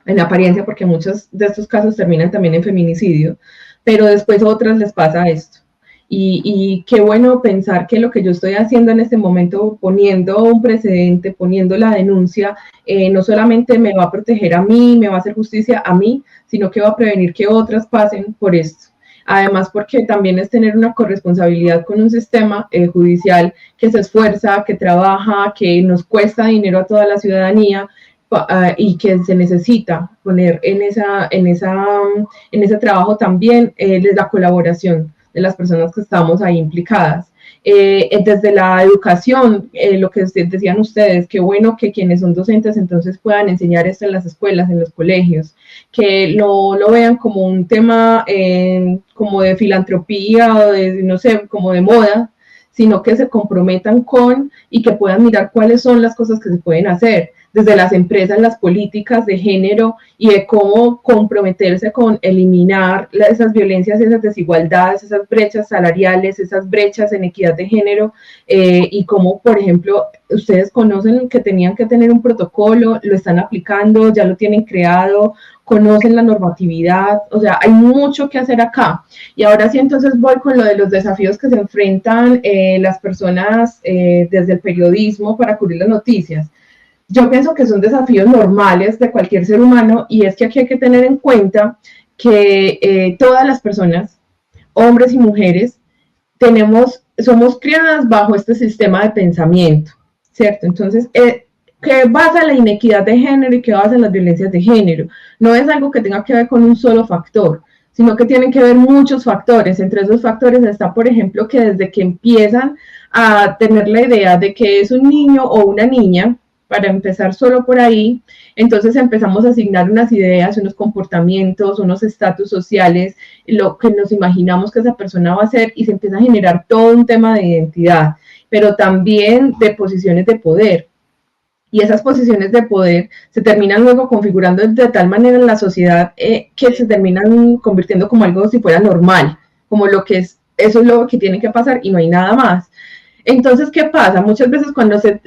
en apariencia, porque muchos de estos casos terminan también en feminicidio, pero después a otras les pasa esto. Y qué bueno pensar que lo que yo estoy haciendo en este momento, poniendo un precedente, poniendo la denuncia, no solamente me va a proteger a mí, me va a hacer justicia a mí, sino que va a prevenir que otras pasen por esto. Además, porque también es tener una corresponsabilidad con un sistema judicial que se esfuerza, que trabaja, que nos cuesta dinero a toda la ciudadanía y que se necesita poner en ese trabajo también la colaboración de las personas que estamos ahí implicadas. Desde la educación, lo que decían ustedes, qué bueno que quienes son docentes entonces puedan enseñar esto en las escuelas, en los colegios, que no lo vean como un tema como de filantropía o de, no sé, como de moda, sino que se comprometan con y que puedan mirar cuáles son las cosas que se pueden hacer desde las empresas, las políticas de género y de cómo comprometerse con eliminar esas violencias, esas desigualdades, esas brechas salariales, esas brechas en equidad de género y cómo, por ejemplo, ustedes conocen que tenían que tener un protocolo, lo están aplicando, ya lo tienen creado, conocen la normatividad, o sea, hay mucho que hacer acá. Y ahora sí, entonces voy con lo de los desafíos que se enfrentan las personas desde el periodismo para cubrir las noticias. Yo pienso que son desafíos normales de cualquier ser humano y es que aquí hay que tener en cuenta que todas las personas, hombres y mujeres, somos criadas bajo este sistema de pensamiento, ¿cierto? Entonces, ¿qué basa la inequidad de género y qué basa las violencias de género? No es algo que tenga que ver con un solo factor, sino que tienen que ver muchos factores. Entre esos factores está, por ejemplo, que desde que empiezan a tener la idea de que es un niño o una niña, para empezar solo por ahí, entonces empezamos a asignar unas ideas, unos comportamientos, unos estatus sociales, lo que nos imaginamos que esa persona va a hacer y se empieza a generar todo un tema de identidad, pero también de posiciones de poder. Y esas posiciones de poder se terminan luego configurando de tal manera en la sociedad que se terminan convirtiendo como algo si fuera normal, como lo que es, eso es lo que tiene que pasar y no hay nada más. Entonces, ¿qué pasa? Muchas veces cuando se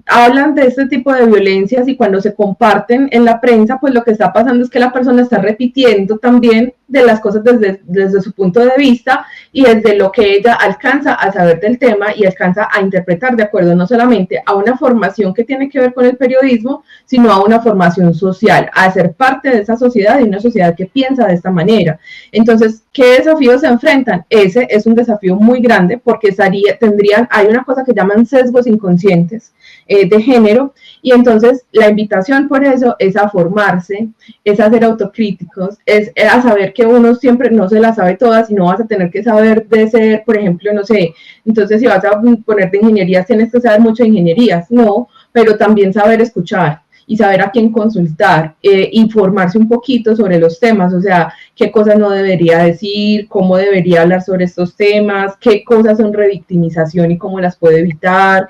hablan de este tipo de violencias y cuando se comparten en la prensa, pues lo que está pasando es que la persona está repitiendo también de las cosas desde su punto de vista y desde lo que ella alcanza a saber del tema y alcanza a interpretar de acuerdo no solamente a una formación que tiene que ver con el periodismo, sino a una formación social, a ser parte de esa sociedad y una sociedad que piensa de esta manera. Entonces, ¿qué desafíos se enfrentan? Ese es un desafío muy grande porque hay una cosa que llaman sesgos inconscientes de género, y entonces la invitación por eso es a formarse, es a ser autocríticos, es a saber que uno siempre no se la sabe todas y no vas a tener que saber de ser, por ejemplo, no sé, entonces si vas a poner de ingenierías tienes que saber mucho de ingenierías, no, pero también saber escuchar y saber a quién consultar, informarse un poquito sobre los temas, o sea, qué cosas no debería decir, cómo debería hablar sobre estos temas, qué cosas son revictimización y cómo las puedo evitar,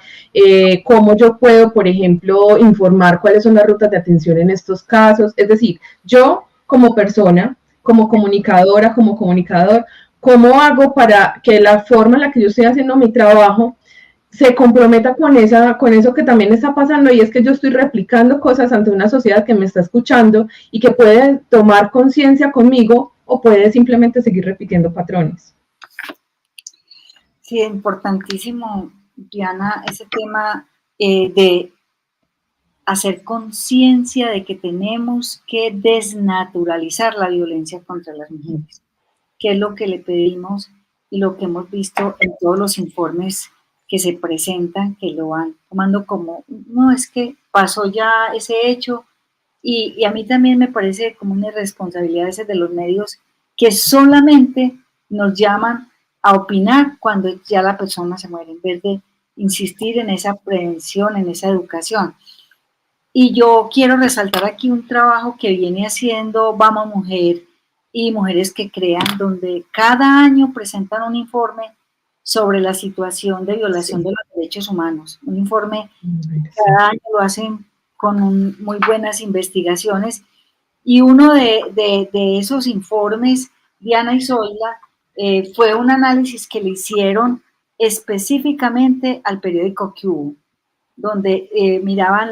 cómo yo puedo, por ejemplo, informar cuáles son las rutas de atención en estos casos. Es decir, yo como persona, como comunicadora, como comunicador, ¿cómo hago para que la forma en la que yo estoy haciendo mi trabajo se comprometa con eso que también está pasando, y es que yo estoy replicando cosas ante una sociedad que me está escuchando y que puede tomar conciencia conmigo o puede simplemente seguir repitiendo patrones? Sí, es importantísimo, Diana, ese tema de hacer conciencia de que tenemos que desnaturalizar la violencia contra las mujeres, que es lo que le pedimos y lo que hemos visto en todos los informes que se presentan, que lo van tomando como, no, es que pasó ya ese hecho, y a mí también me parece como una irresponsabilidad ese de los medios que solamente nos llaman a opinar cuando ya la persona se muere, en vez de insistir en esa prevención, en esa educación. Y yo quiero resaltar aquí un trabajo que viene haciendo Vamos Mujer y Mujeres que Crean, donde cada año presentan un informe sobre la situación de violación de los derechos humanos. Un informe, cada año lo hacen con muy buenas investigaciones, y uno de esos informes, Diana y Zoila, fue un análisis que le hicieron específicamente al periódico Q, donde miraban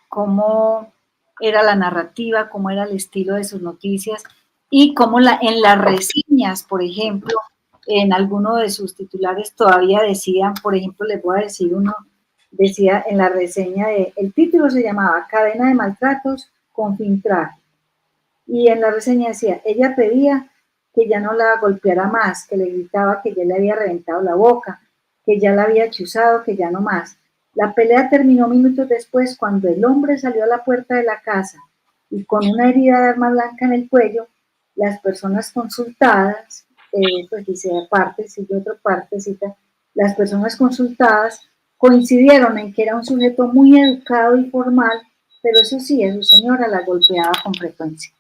cómo era la narrativa, cómo era el estilo de sus noticias, y cómo en las reseñas, por ejemplo, en alguno de sus titulares todavía decían, por ejemplo, les voy a decir uno, decía en la reseña, el título se llamaba Cadena de maltratos con fin trágico, y en la reseña decía, ella pedía que ya no la golpeara más, que le gritaba que ya le había reventado la boca, que ya la había chuzado, que ya no más. La pelea terminó minutos después cuando el hombre salió a la puerta de la casa y con una herida de arma blanca en el cuello, las personas consultadas, pues dice aparte, sigue otra partecita, las personas consultadas coincidieron en que era un sujeto muy educado y formal, pero eso sí, a su señora la golpeaba con frecuencia.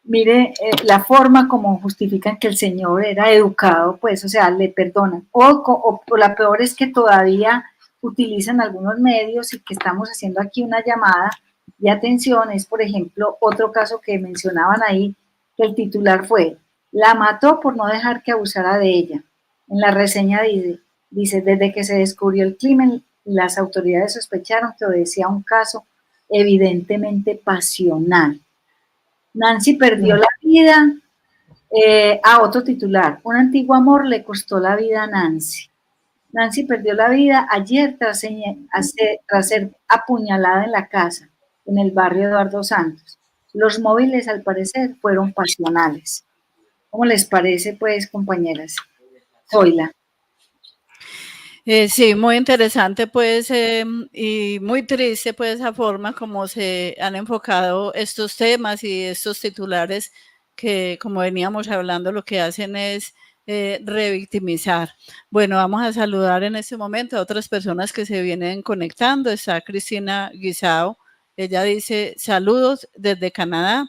Mire la forma como justifican que el señor era educado, pues, o sea, le perdonan. O la peor es que todavía utilizan algunos medios, y que estamos haciendo aquí una llamada de atención. Es, por ejemplo, otro caso que mencionaban ahí, que el titular fue, la mató por no dejar que abusara de ella. En la reseña dice, desde que se descubrió el crimen, las autoridades sospecharon que obedecía a un caso evidentemente pasional. Nancy perdió la vida. Otro titular, un antiguo amor le costó la vida a Nancy. Nancy perdió la vida ayer tras ser apuñalada en la casa, en el barrio Eduardo Santos. Los móviles, al parecer, fueron pasionales. ¿Cómo les parece, pues, compañeras? Zoila. Sí, muy interesante, pues, y muy triste, pues, esa forma como se han enfocado estos temas y estos titulares que, como veníamos hablando, lo que hacen es revictimizar. Bueno, vamos a saludar en este momento a otras personas que se vienen conectando. Está Cristina Guisao, ella dice saludos desde Canadá.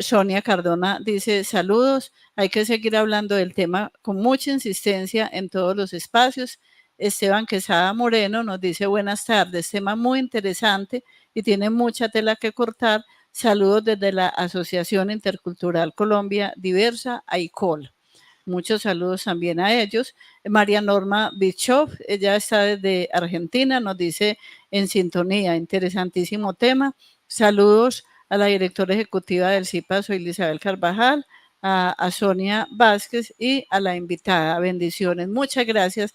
Sonia Cardona dice saludos, hay que seguir hablando del tema con mucha insistencia en todos los espacios. Esteban Quesada Moreno nos dice buenas tardes, tema muy interesante y tiene mucha tela que cortar. Saludos desde la Asociación Intercultural Colombia Diversa, AICOL. Muchos saludos también a ellos. María Norma Bischoff, ella está desde Argentina, nos dice en sintonía, interesantísimo tema. Saludos a la directora ejecutiva del CIPA, soy Isabel Carvajal, a Sonia Vázquez y a la invitada. Bendiciones. Muchas gracias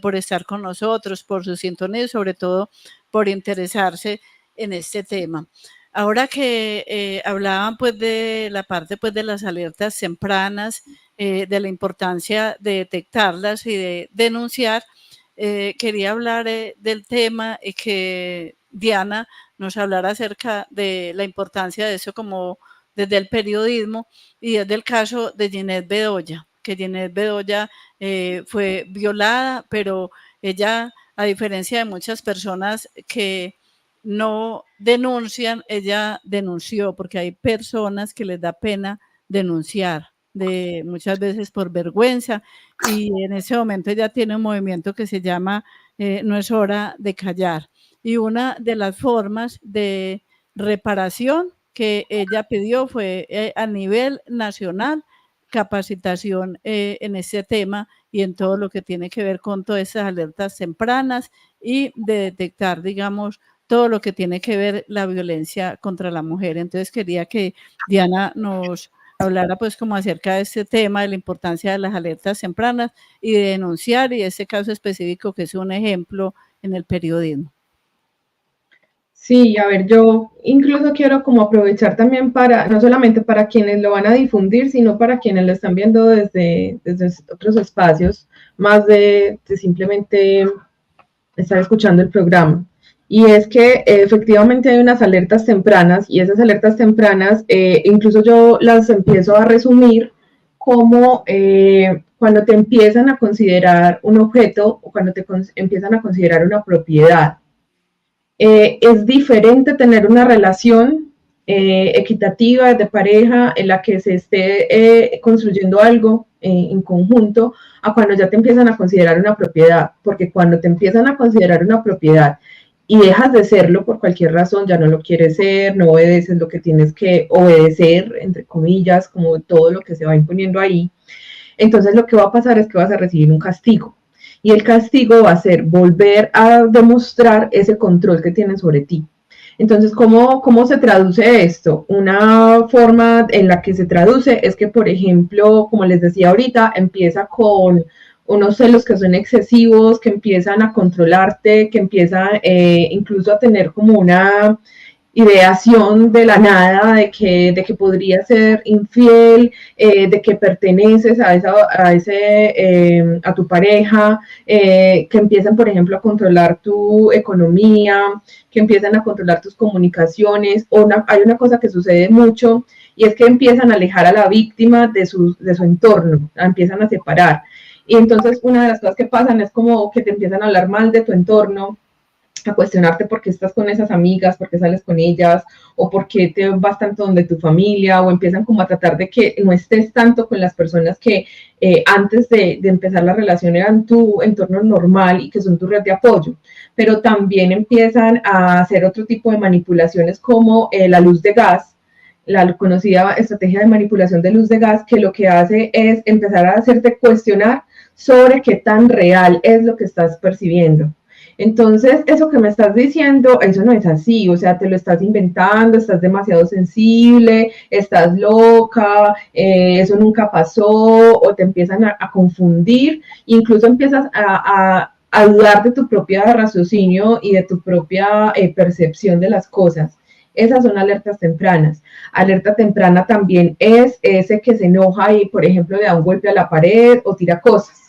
por estar con nosotros, por su sintonía y sobre todo por interesarse en este tema. Ahora que hablaban pues de la parte pues de las alertas tempranas, de la importancia de detectarlas y de denunciar, quería hablar del tema y que Diana nos hablara acerca de la importancia de eso como desde el periodismo y desde el caso de Ginette Bedoya, que Ginette Bedoya fue violada, pero ella, a diferencia de muchas personas que no denuncian, ella denunció, porque hay personas que les da pena denunciar, muchas veces por vergüenza, y en ese momento ella tiene un movimiento que se llama No es hora de callar. Y una de las formas de reparación que ella pidió fue a nivel nacional capacitación en ese tema y en todo lo que tiene que ver con todas esas alertas tempranas y de detectar, digamos, todo lo que tiene que ver la violencia contra la mujer. Entonces quería que Diana nos hablara pues como acerca de este tema, de la importancia de las alertas tempranas y de denunciar, y ese caso específico que es un ejemplo en el periodismo. Sí, a ver, yo incluso quiero como aprovechar también para, no solamente para quienes lo van a difundir, sino para quienes lo están viendo desde otros espacios, más de simplemente estar escuchando el programa. Y es que efectivamente hay unas alertas tempranas, y esas alertas tempranas incluso yo las empiezo a resumir como cuando te empiezan a considerar un objeto o cuando te empiezan a considerar una propiedad. Es diferente tener una relación equitativa de pareja en la que se esté construyendo algo en conjunto a cuando ya te empiezan a considerar una propiedad, porque cuando te empiezan a considerar una propiedad y dejas de serlo por cualquier razón, ya no lo quieres ser, no obedeces lo que tienes que obedecer, entre comillas, como todo lo que se va imponiendo ahí, entonces lo que va a pasar es que vas a recibir un castigo. Y el castigo va a ser volver a demostrar ese control que tienen sobre ti. Entonces, ¿cómo se traduce esto? Una forma en la que se traduce es que, por ejemplo, como les decía ahorita, empieza con unos celos que son excesivos, que empiezan a controlarte, que empiezan incluso a tener como una ideación de la nada de que podría ser infiel, de que perteneces a tu pareja, que empiezan, por ejemplo, a controlar tu economía, que empiezan a controlar tus comunicaciones. Hay una cosa que sucede mucho y es que empiezan a alejar a la víctima de su entorno, la empiezan a separar. Y entonces una de las cosas que pasan es como que te empiezan a hablar mal de tu entorno, a cuestionarte por qué estás con esas amigas, por qué sales con ellas, o por qué te vas tanto donde tu familia, o empiezan como a tratar de que no estés tanto con las personas que antes de empezar la relación eran tu entorno normal y que son tu red de apoyo. Pero también empiezan a hacer otro tipo de manipulaciones como la luz de gas, la conocida estrategia de manipulación de luz de gas, que lo que hace es empezar a hacerte cuestionar sobre qué tan real es lo que estás percibiendo. Entonces, eso que me estás diciendo, eso no es así, o sea, te lo estás inventando, estás demasiado sensible, estás loca, eso nunca pasó, o te empiezan a confundir, incluso empiezas a dudar de tu propio raciocinio y de tu propia percepción de las cosas. Esas son alertas tempranas. Alerta temprana también es ese que se enoja y, por ejemplo, le da un golpe a la pared o tira cosas.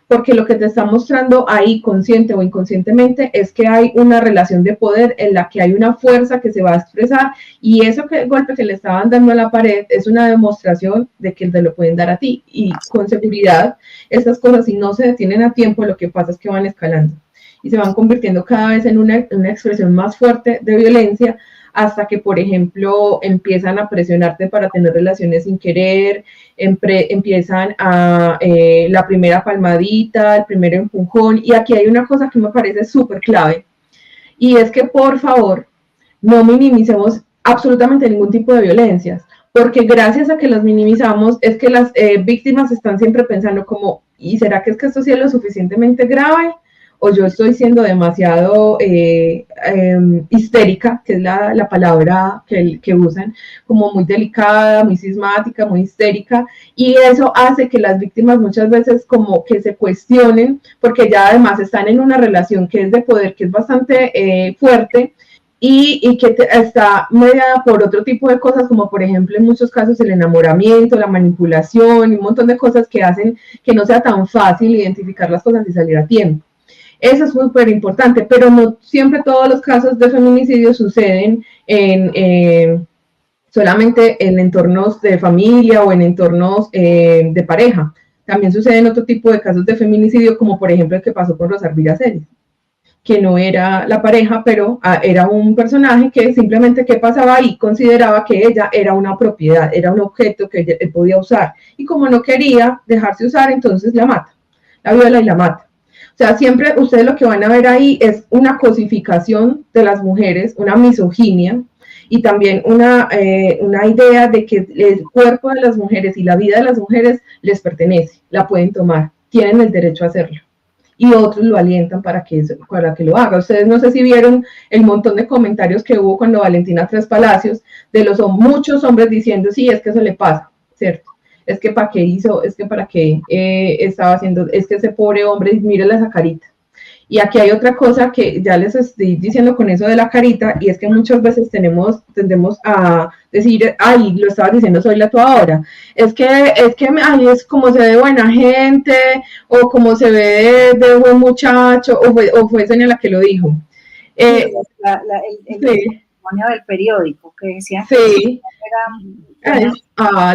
Porque lo que te está mostrando ahí, consciente o inconscientemente, es que hay una relación de poder en la que hay una fuerza que se va a expresar, y eso golpe que le estaban dando a la pared es una demostración de que te lo pueden dar a ti, y con seguridad estas cosas, si no se detienen a tiempo, lo que pasa es que van escalando y se van convirtiendo cada vez en una expresión más fuerte de violencia, hasta que, por ejemplo, empiezan a presionarte para tener relaciones sin querer, empiezan a la primera palmadita, el primer empujón. Y aquí hay una cosa que me parece súper clave, y es que, por favor, no minimicemos absolutamente ningún tipo de violencias, porque gracias a que las minimizamos es que las víctimas están siempre pensando como, ¿y será que es que esto sí es lo suficientemente grave? O yo estoy siendo demasiado histérica, que es la palabra que usan, como muy delicada, muy sismática, muy histérica, y eso hace que las víctimas muchas veces como que se cuestionen, porque ya además están en una relación que es de poder, que es bastante fuerte, y que está mediada por otro tipo de cosas, como por ejemplo en muchos casos el enamoramiento, la manipulación y un montón de cosas que hacen que no sea tan fácil identificar las cosas y salir a tiempo. Eso es súper importante, pero no siempre todos los casos de feminicidio suceden solamente en entornos de familia o en entornos de pareja. También suceden otro tipo de casos de feminicidio, como por ejemplo el que pasó con Rosa Arviraceres, que no era la pareja, pero era un personaje que simplemente ¿qué pasaba ahí? Consideraba que ella era una propiedad, era un objeto que él podía usar. Y como no quería dejarse usar, entonces la mata, la viola y la mata. O sea, siempre ustedes lo que van a ver ahí es una cosificación de las mujeres, una misoginia y también una idea de que el cuerpo de las mujeres y la vida de las mujeres les pertenece, la pueden tomar, tienen el derecho a hacerlo. Y otros lo alientan para que lo haga. Ustedes no sé si vieron el montón de comentarios que hubo cuando Valentina Tres Palacios, de muchos hombres diciendo, sí, es que eso le pasa, ¿cierto? Es que para qué hizo, es que para qué estaba haciendo, es que ese pobre hombre, mírale esa carita. Y aquí hay otra cosa que ya les estoy diciendo con eso de la carita, y es que muchas veces tendemos a decir, ay, lo estaba diciendo Zoila tú ahora, es que ay, es como se ve buena gente, o como se ve de buen muchacho, o fue Sonia la que lo dijo. El testimonio del periódico que decía sí.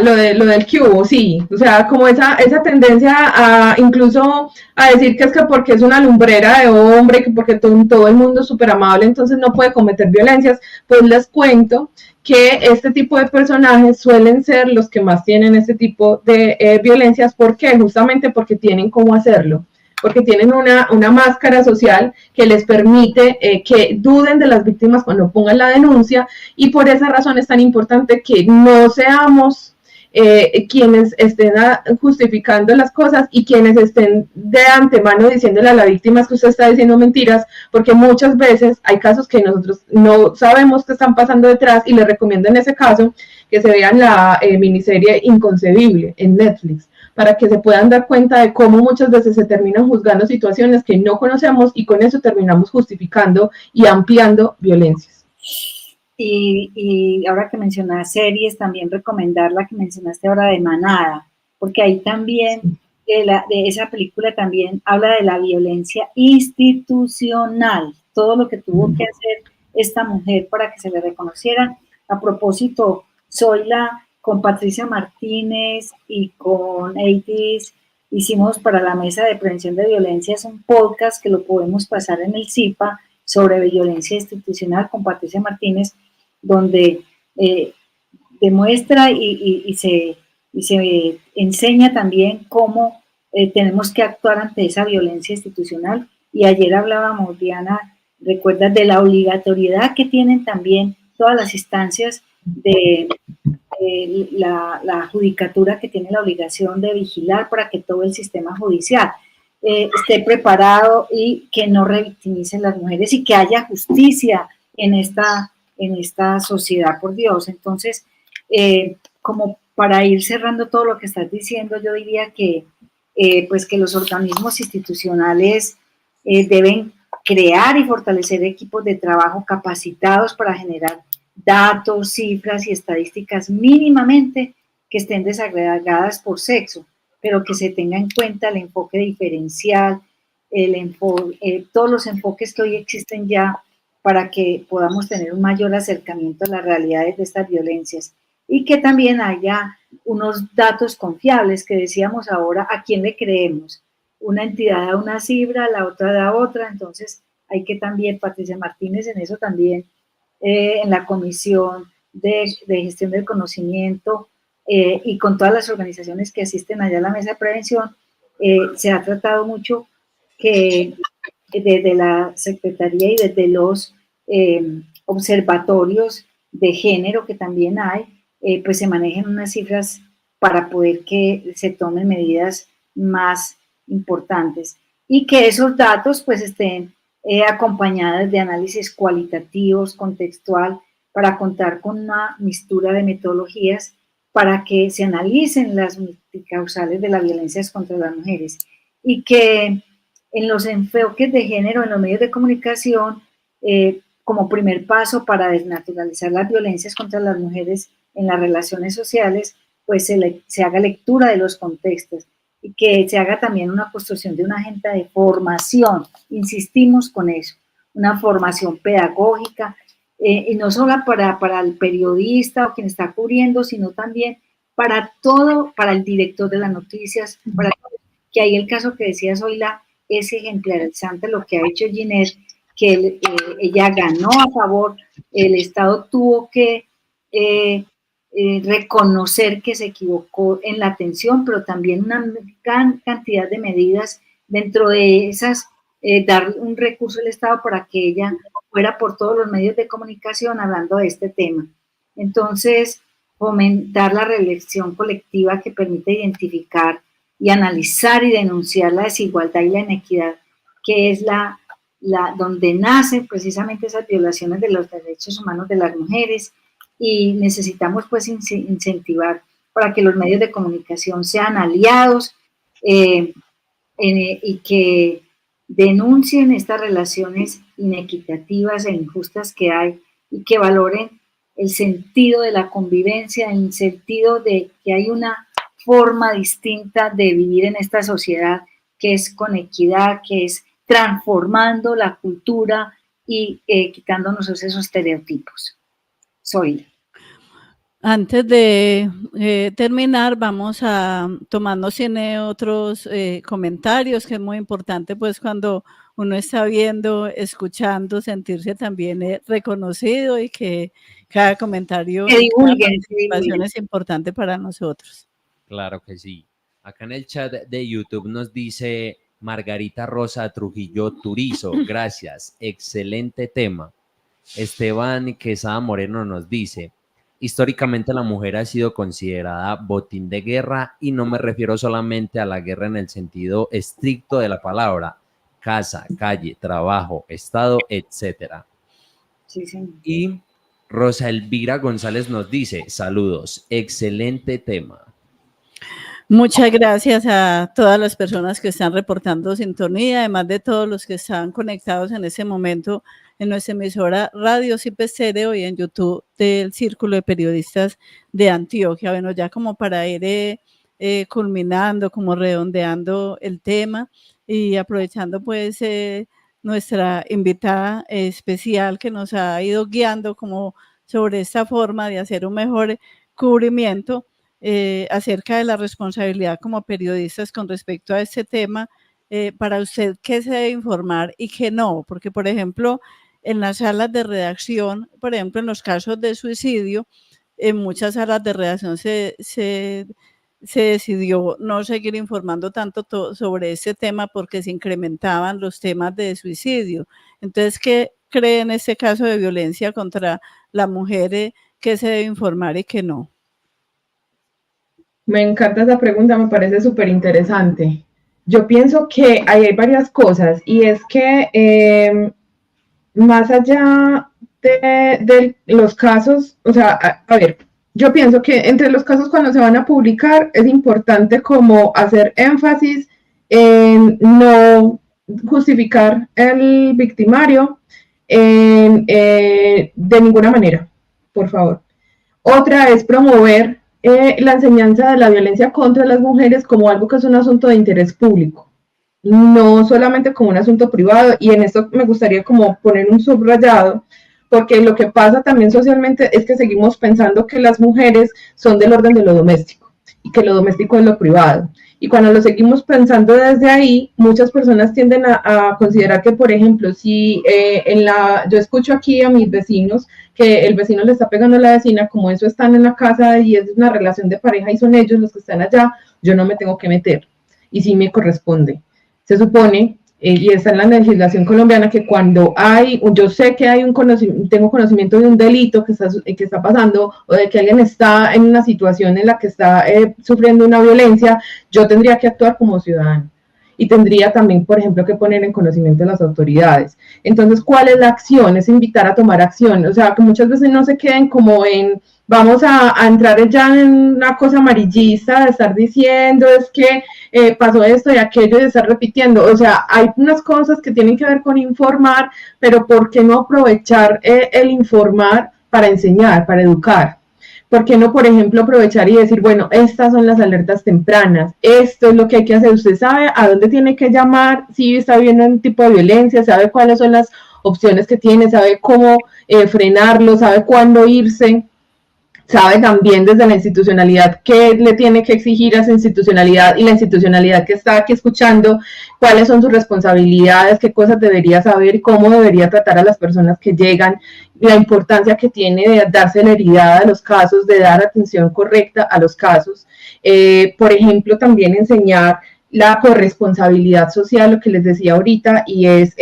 Lo del que hubo, sí, o sea, como esa tendencia a incluso a decir que es que porque es una lumbrera de hombre, que porque todo el mundo es súper amable, entonces no puede cometer violencias. Pues les cuento que este tipo de personajes suelen ser los que más tienen este tipo de violencias. ¿Por qué? Justamente porque tienen cómo hacerlo, porque tienen una máscara social que les permite que duden de las víctimas cuando pongan la denuncia, y por esa razón es tan importante que no seamos quienes estén justificando las cosas y quienes estén de antemano diciéndole a la víctima que usted está diciendo mentiras, porque muchas veces hay casos que nosotros no sabemos qué están pasando detrás, y les recomiendo en ese caso que se vean la miniserie Inconcebible en Netflix, para que se puedan dar cuenta de cómo muchas veces se terminan juzgando situaciones que no conocemos, y con eso terminamos justificando y ampliando violencias. Y ahora que mencionas series, también recomendar la que mencionaste ahora de Manada, porque ahí también, de esa película también habla de la violencia institucional, todo lo que tuvo que hacer esta mujer para que se le reconociera. A propósito, Zoila, con Patricia Martínez y con Eitis hicimos para la Mesa de Prevención de Violencias un podcast que lo podemos pasar en el CIPA sobre violencia institucional con Patricia Martínez, donde demuestra y se enseña también cómo tenemos que actuar ante esa violencia institucional. Y ayer hablábamos, Diana, recuerdas de la obligatoriedad que tienen también todas las instancias de la judicatura, que tiene la obligación de vigilar para que todo el sistema judicial esté preparado y que no revictimicen las mujeres y que haya justicia en esta sociedad, por Dios. Entonces, como para ir cerrando todo lo que estás diciendo, yo diría que pues que los organismos institucionales deben crear y fortalecer equipos de trabajo capacitados para generar datos, cifras y estadísticas mínimamente que estén desagregadas por sexo, pero que se tenga en cuenta el enfoque diferencial, todos los enfoques que hoy existen ya, para que podamos tener un mayor acercamiento a las realidades de estas violencias, y que también haya unos datos confiables, que decíamos ahora, ¿a quién le creemos? Una entidad da una cifra, la otra da otra. Entonces hay que también, Patricia Martínez en eso también, en la Comisión de Gestión del Conocimiento y con todas las organizaciones que asisten allá a la Mesa de Prevención, se ha tratado mucho que desde la Secretaría y desde los observatorios de género que también hay, pues se manejen unas cifras para poder que se tomen medidas más importantes y que esos datos pues estén acompañadas de análisis cualitativos, contextual, para contar con una mixtura de metodologías para que se analicen las multicausales de la violencia contra las mujeres y que en los enfoques de género en los medios de comunicación, como primer paso para desnaturalizar las violencias contra las mujeres en las relaciones sociales, pues se haga lectura de los contextos y que se haga también una construcción de una agenda de formación, insistimos con eso, una formación pedagógica, y no solo para el periodista o quien está cubriendo, sino también para todo, para el director de las noticias, para que ahí el caso que decía Zoila es ejemplarizante lo que ha hecho Ginette, que ella ganó a favor, el Estado tuvo que reconocer que se equivocó en la atención, pero también una gran cantidad de medidas dentro de esas, dar un recurso al Estado para que ella fuera por todos los medios de comunicación hablando de este tema. Entonces, fomentar la reflexión colectiva que permite identificar y analizar y denunciar la desigualdad y la inequidad, que es donde nacen precisamente esas violaciones de los derechos humanos de las mujeres, y necesitamos pues incentivar para que los medios de comunicación sean aliados y que denuncien estas relaciones inequitativas e injustas que hay y que valoren el sentido de la convivencia, el sentido de que hay una forma distinta de vivir en esta sociedad que es con equidad, que es transformando la cultura y quitándonos esos estereotipos. Soy. Antes de terminar, vamos a tomarnos tiene otros comentarios, que es muy importante, pues cuando uno está viendo, escuchando, sentirse también reconocido y que cada comentario y cada participación es importante para nosotros. Claro que sí. Acá en el chat de YouTube nos dice Margarita Rosa Trujillo Turizo, gracias, excelente tema. Esteban Quesada Moreno nos dice, históricamente la mujer ha sido considerada botín de guerra y no me refiero solamente a la guerra en el sentido estricto de la palabra, casa, calle, trabajo, estado, etc. Sí, sí. Y Rosa Elvira González nos dice, saludos, excelente tema. Muchas gracias a todas las personas que están reportando sintonía, además de todos los que están conectados en ese momento en nuestra emisora Radio Zipa Estéreo y en YouTube del Círculo de Periodistas de Antioquia. Bueno, ya como para ir culminando, como redondeando el tema y aprovechando pues nuestra invitada especial que nos ha ido guiando como sobre esta forma de hacer un mejor cubrimiento acerca de la responsabilidad como periodistas con respecto a este tema, para usted qué se debe informar y qué no, porque por ejemplo en las salas de redacción, por ejemplo en los casos de suicidio, en muchas salas de redacción se decidió no seguir informando tanto sobre este tema porque se incrementaban los temas de suicidio. Entonces, ¿qué cree en este caso de violencia contra la mujer? ¿Qué se debe informar y qué no? Me encanta esa pregunta, me parece súper interesante. Yo pienso que ahí hay varias cosas y es que más allá de los casos, o sea, a ver, yo pienso que entre los casos cuando se van a publicar es importante como hacer énfasis en no justificar el victimario de ninguna manera, por favor. Otra es promover la enseñanza de la violencia contra las mujeres como algo que es un asunto de interés público, no solamente como un asunto privado, y en esto me gustaría como poner un subrayado, porque lo que pasa también socialmente es que seguimos pensando que las mujeres son del orden de lo doméstico, y que lo doméstico es lo privado, y cuando lo seguimos pensando desde ahí, muchas personas tienden a considerar que, por ejemplo, si yo escucho aquí a mis vecinos que el vecino le está pegando a la vecina, como eso están en la casa y es una relación de pareja y son ellos los que están allá, yo no me tengo que meter, y sí me corresponde. Se supone y está en la legislación colombiana, que cuando yo sé que hay tengo conocimiento de un delito que está pasando, o de que alguien está en una situación en la que está sufriendo una violencia, yo tendría que actuar como ciudadano. Y tendría también, por ejemplo, que poner en conocimiento a las autoridades. Entonces, ¿cuál es la acción? Es invitar a tomar acción. O sea, que muchas veces no se queden como vamos a entrar ya en una cosa amarillista de estar diciendo es que pasó esto y aquello y de estar repitiendo. O sea, hay unas cosas que tienen que ver con informar, pero ¿por qué no aprovechar el informar para enseñar, para educar? ¿Por qué no, por ejemplo, aprovechar y decir, bueno, estas son las alertas tempranas, esto es lo que hay que hacer, usted sabe a dónde tiene que llamar, si está viendo un tipo de violencia, sabe cuáles son las opciones que tiene, sabe cómo frenarlo, sabe cuándo irse, sabe también desde la institucionalidad qué le tiene que exigir a esa institucionalidad y la institucionalidad que está aquí escuchando, cuáles son sus responsabilidades, qué cosas debería saber, cómo debería tratar a las personas que llegan, la importancia que tiene de dar celeridad a los casos, de dar atención correcta a los casos. Por ejemplo, también enseñar la corresponsabilidad social, lo que les decía ahorita, y es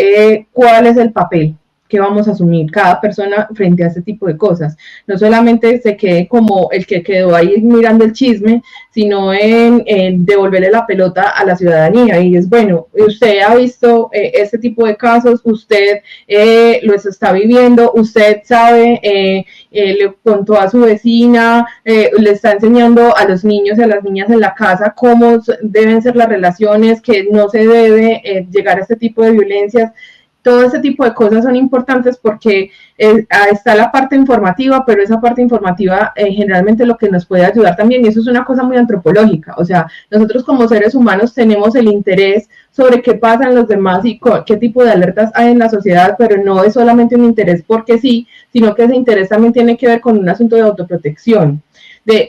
cuál es el papel que vamos a asumir cada persona frente a este tipo de cosas. No solamente se quede como el que quedó ahí mirando el chisme, sino en devolverle la pelota a la ciudadanía. Y es, bueno, usted ha visto este tipo de casos, usted lo está viviendo, usted sabe, le contó a su vecina, le está enseñando a los niños y a las niñas en la casa cómo deben ser las relaciones, que no se debe llegar a este tipo de violencias. Todo ese tipo de cosas son importantes porque está la parte informativa, pero esa parte informativa generalmente lo que nos puede ayudar también, y eso es una cosa muy antropológica, o sea, nosotros como seres humanos tenemos el interés sobre qué pasa en los demás y qué tipo de alertas hay en la sociedad, pero no es solamente un interés porque sí, sino que ese interés también tiene que ver con un asunto de autoprotección.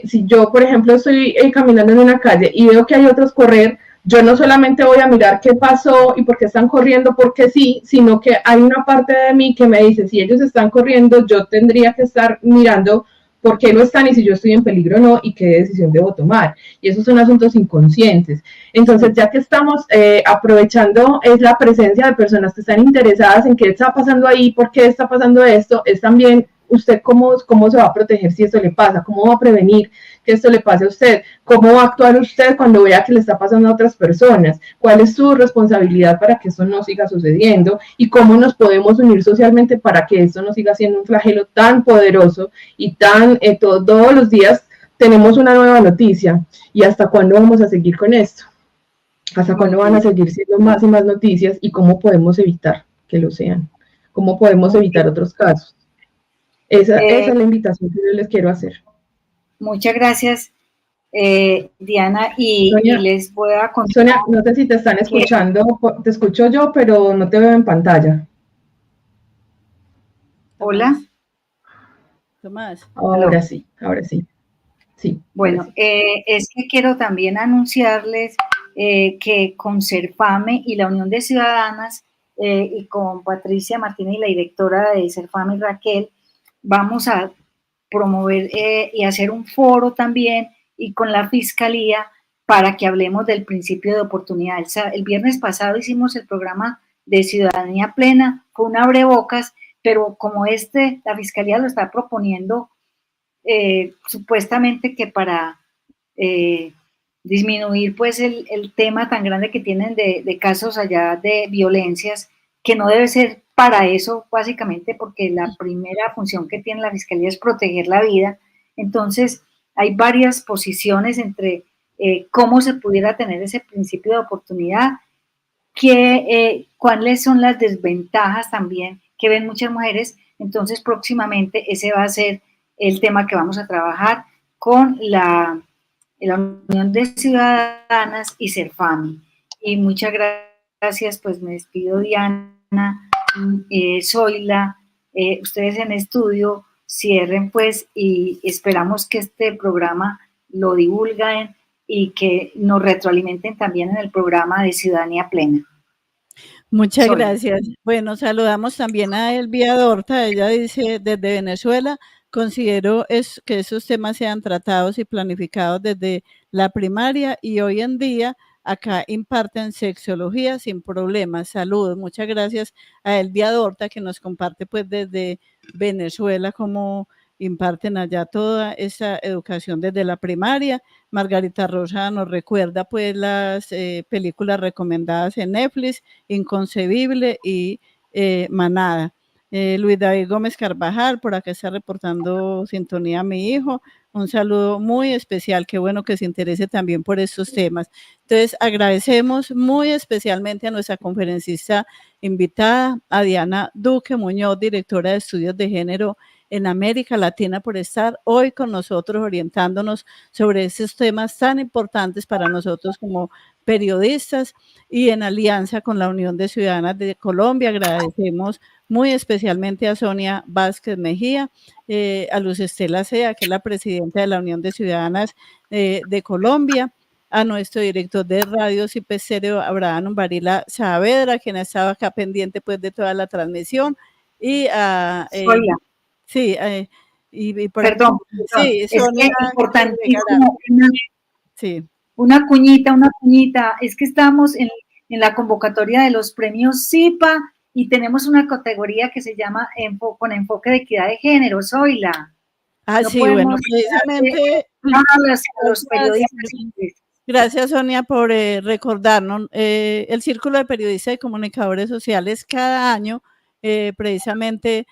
Si yo, por ejemplo, estoy caminando en una calle y veo que hay otros correr, yo no solamente voy a mirar qué pasó y por qué están corriendo, porque sí, sino que hay una parte de mí que me dice, si ellos están corriendo, yo tendría que estar mirando por qué no están y si yo estoy en peligro o no y qué decisión debo tomar. Y esos son asuntos inconscientes. Entonces, ya que estamos aprovechando es la presencia de personas que están interesadas en qué está pasando ahí, por qué está pasando esto, es también usted cómo se va a proteger si esto le pasa, cómo va a prevenir que esto le pase a usted, cómo va a actuar usted cuando vea que le está pasando a otras personas, cuál es su responsabilidad para que esto no siga sucediendo y cómo nos podemos unir socialmente para que esto no siga siendo un flagelo tan poderoso y tan, todos los días tenemos una nueva noticia. ¿Y hasta cuándo vamos a seguir con esto? ¿Hasta cuándo van a seguir siendo más y más noticias y cómo podemos evitar que lo sean? ¿Cómo podemos evitar otros casos? Esa es la invitación que yo les quiero hacer. Muchas gracias, Diana, y les voy a contar. Sonia, no sé si te están escuchando, te escucho yo, pero no te veo en pantalla. Hola. Tomás. Ahora sí. Sí. Bueno, es que quiero también anunciarles que con CERFAME y la Unión de Ciudadanas y con Patricia Martínez y la directora de CERFAME, Raquel, vamos a promover y hacer un foro también y con la Fiscalía para que hablemos del principio de oportunidad. El viernes pasado hicimos el programa de Ciudadanía Plena, fue un abrebocas, pero como la Fiscalía lo está proponiendo supuestamente que para disminuir pues el tema tan grande que tienen de casos allá de violencias, que no debe ser para eso, básicamente porque la primera función que tiene la Fiscalía es proteger la vida. Entonces, hay varias posiciones entre cómo se pudiera tener ese principio de oportunidad, cuáles son las desventajas también que ven muchas mujeres. Entonces, próximamente ese va a ser el tema que vamos a trabajar con la Unión de Ciudadanas y CERFAME. Y muchas gracias, pues me despido, Diana. Zoila, ustedes en estudio cierren pues y esperamos que este programa lo divulguen y que nos retroalimenten también en el programa de Ciudadanía Plena. Muchas gracias. Bueno, saludamos también a Elvia Dorta. Ella dice, desde Venezuela, considero que esos temas sean tratados y planificados desde la primaria y hoy en día acá imparten sexología sin problemas. Saludos, muchas gracias a Elvia Dorta, que nos comparte pues desde Venezuela cómo imparten allá toda esa educación desde la primaria. Margarita Rosa nos recuerda pues las películas recomendadas en Netflix, Inconcebible y Manada. Luis David Gómez Carvajal, por acá está reportando sintonía a mi hijo. Un saludo muy especial, qué bueno que se interese también por estos temas. Entonces, agradecemos muy especialmente a nuestra conferencista invitada, a Diana Duque Muñoz, directora de Estudios de Género en América Latina, por estar hoy con nosotros orientándonos sobre esos temas tan importantes para nosotros como periodistas, y en alianza con la Unión de Ciudadanas de Colombia. Agradecemos muy especialmente a Sonia Vázquez Mejía, a Luz Estela Sea, que es la presidenta de la Unión de Ciudadanas de Colombia, a nuestro director de Radio Zipa Estéreo, Abraham Barila Saavedra, quien estaba acá pendiente pues de toda la transmisión, y a... sí, y por perdón, sí, es Sonia, que importantísimo, sí. Una cuñita, es que estamos en la convocatoria de los premios Zipa y tenemos una categoría que se llama con enfoque de equidad de género, Zoila. Ah, no sí, bueno, precisamente a los periodistas. Gracias, Sonia, por recordarnos. El Círculo de Periodistas y Comunicadores Sociales cada año, precisamente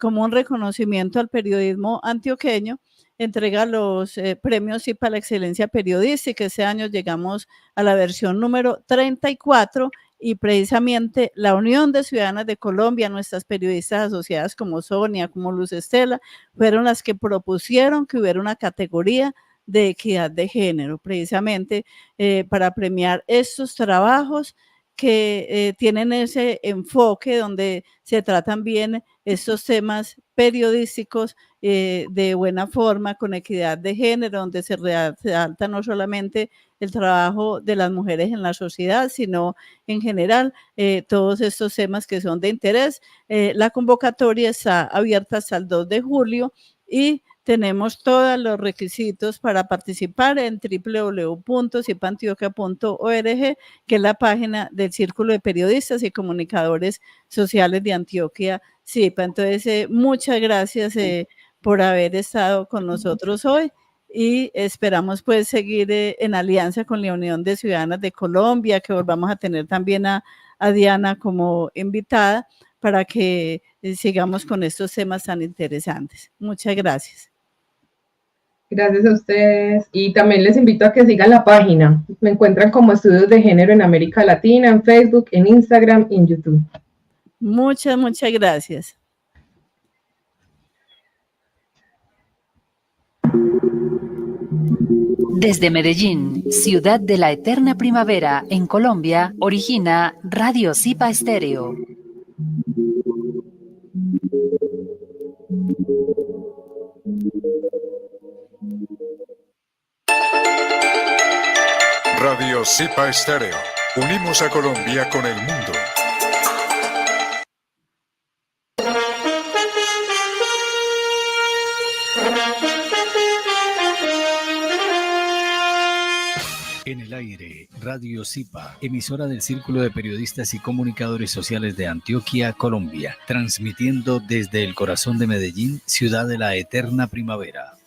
como un reconocimiento al periodismo antioqueño, entrega los premios Zipa a la excelencia periodística. Este año llegamos a la versión número 34 y precisamente la Unión de Ciudadanas de Colombia, nuestras periodistas asociadas como Sonia, como Luz Estela, fueron las que propusieron que hubiera una categoría de equidad de género, precisamente para premiar estos trabajos que tienen ese enfoque donde se tratan bien estos temas periodísticos de buena forma, con equidad de género, donde se resalta no solamente el trabajo de las mujeres en la sociedad, sino en general todos estos temas que son de interés. La convocatoria está abierta hasta el 2 de julio y tenemos todos los requisitos para participar en www.zipantioquia.org, que es la página del Círculo de Periodistas y Comunicadores Sociales de Antioquia, Zipa. Entonces, muchas gracias por haber estado con nosotros hoy y esperamos pues seguir en alianza con la Unión de Ciudadanas de Colombia, que volvamos a tener también a Diana como invitada para que sigamos con estos temas tan interesantes. Muchas gracias. Gracias a ustedes y también les invito a que sigan la página. Me encuentran como Estudios de Género en América Latina, en Facebook, en Instagram y en YouTube. Muchas gracias. Desde Medellín, ciudad de la eterna primavera en Colombia, origina Radio Zipa Estéreo. Radio Zipa Estéreo. Unimos a Colombia con el mundo. En el aire, Radio Zipa, emisora del Círculo de Periodistas y Comunicadores Sociales de Antioquia, Colombia, transmitiendo desde el corazón de Medellín, ciudad de la eterna primavera.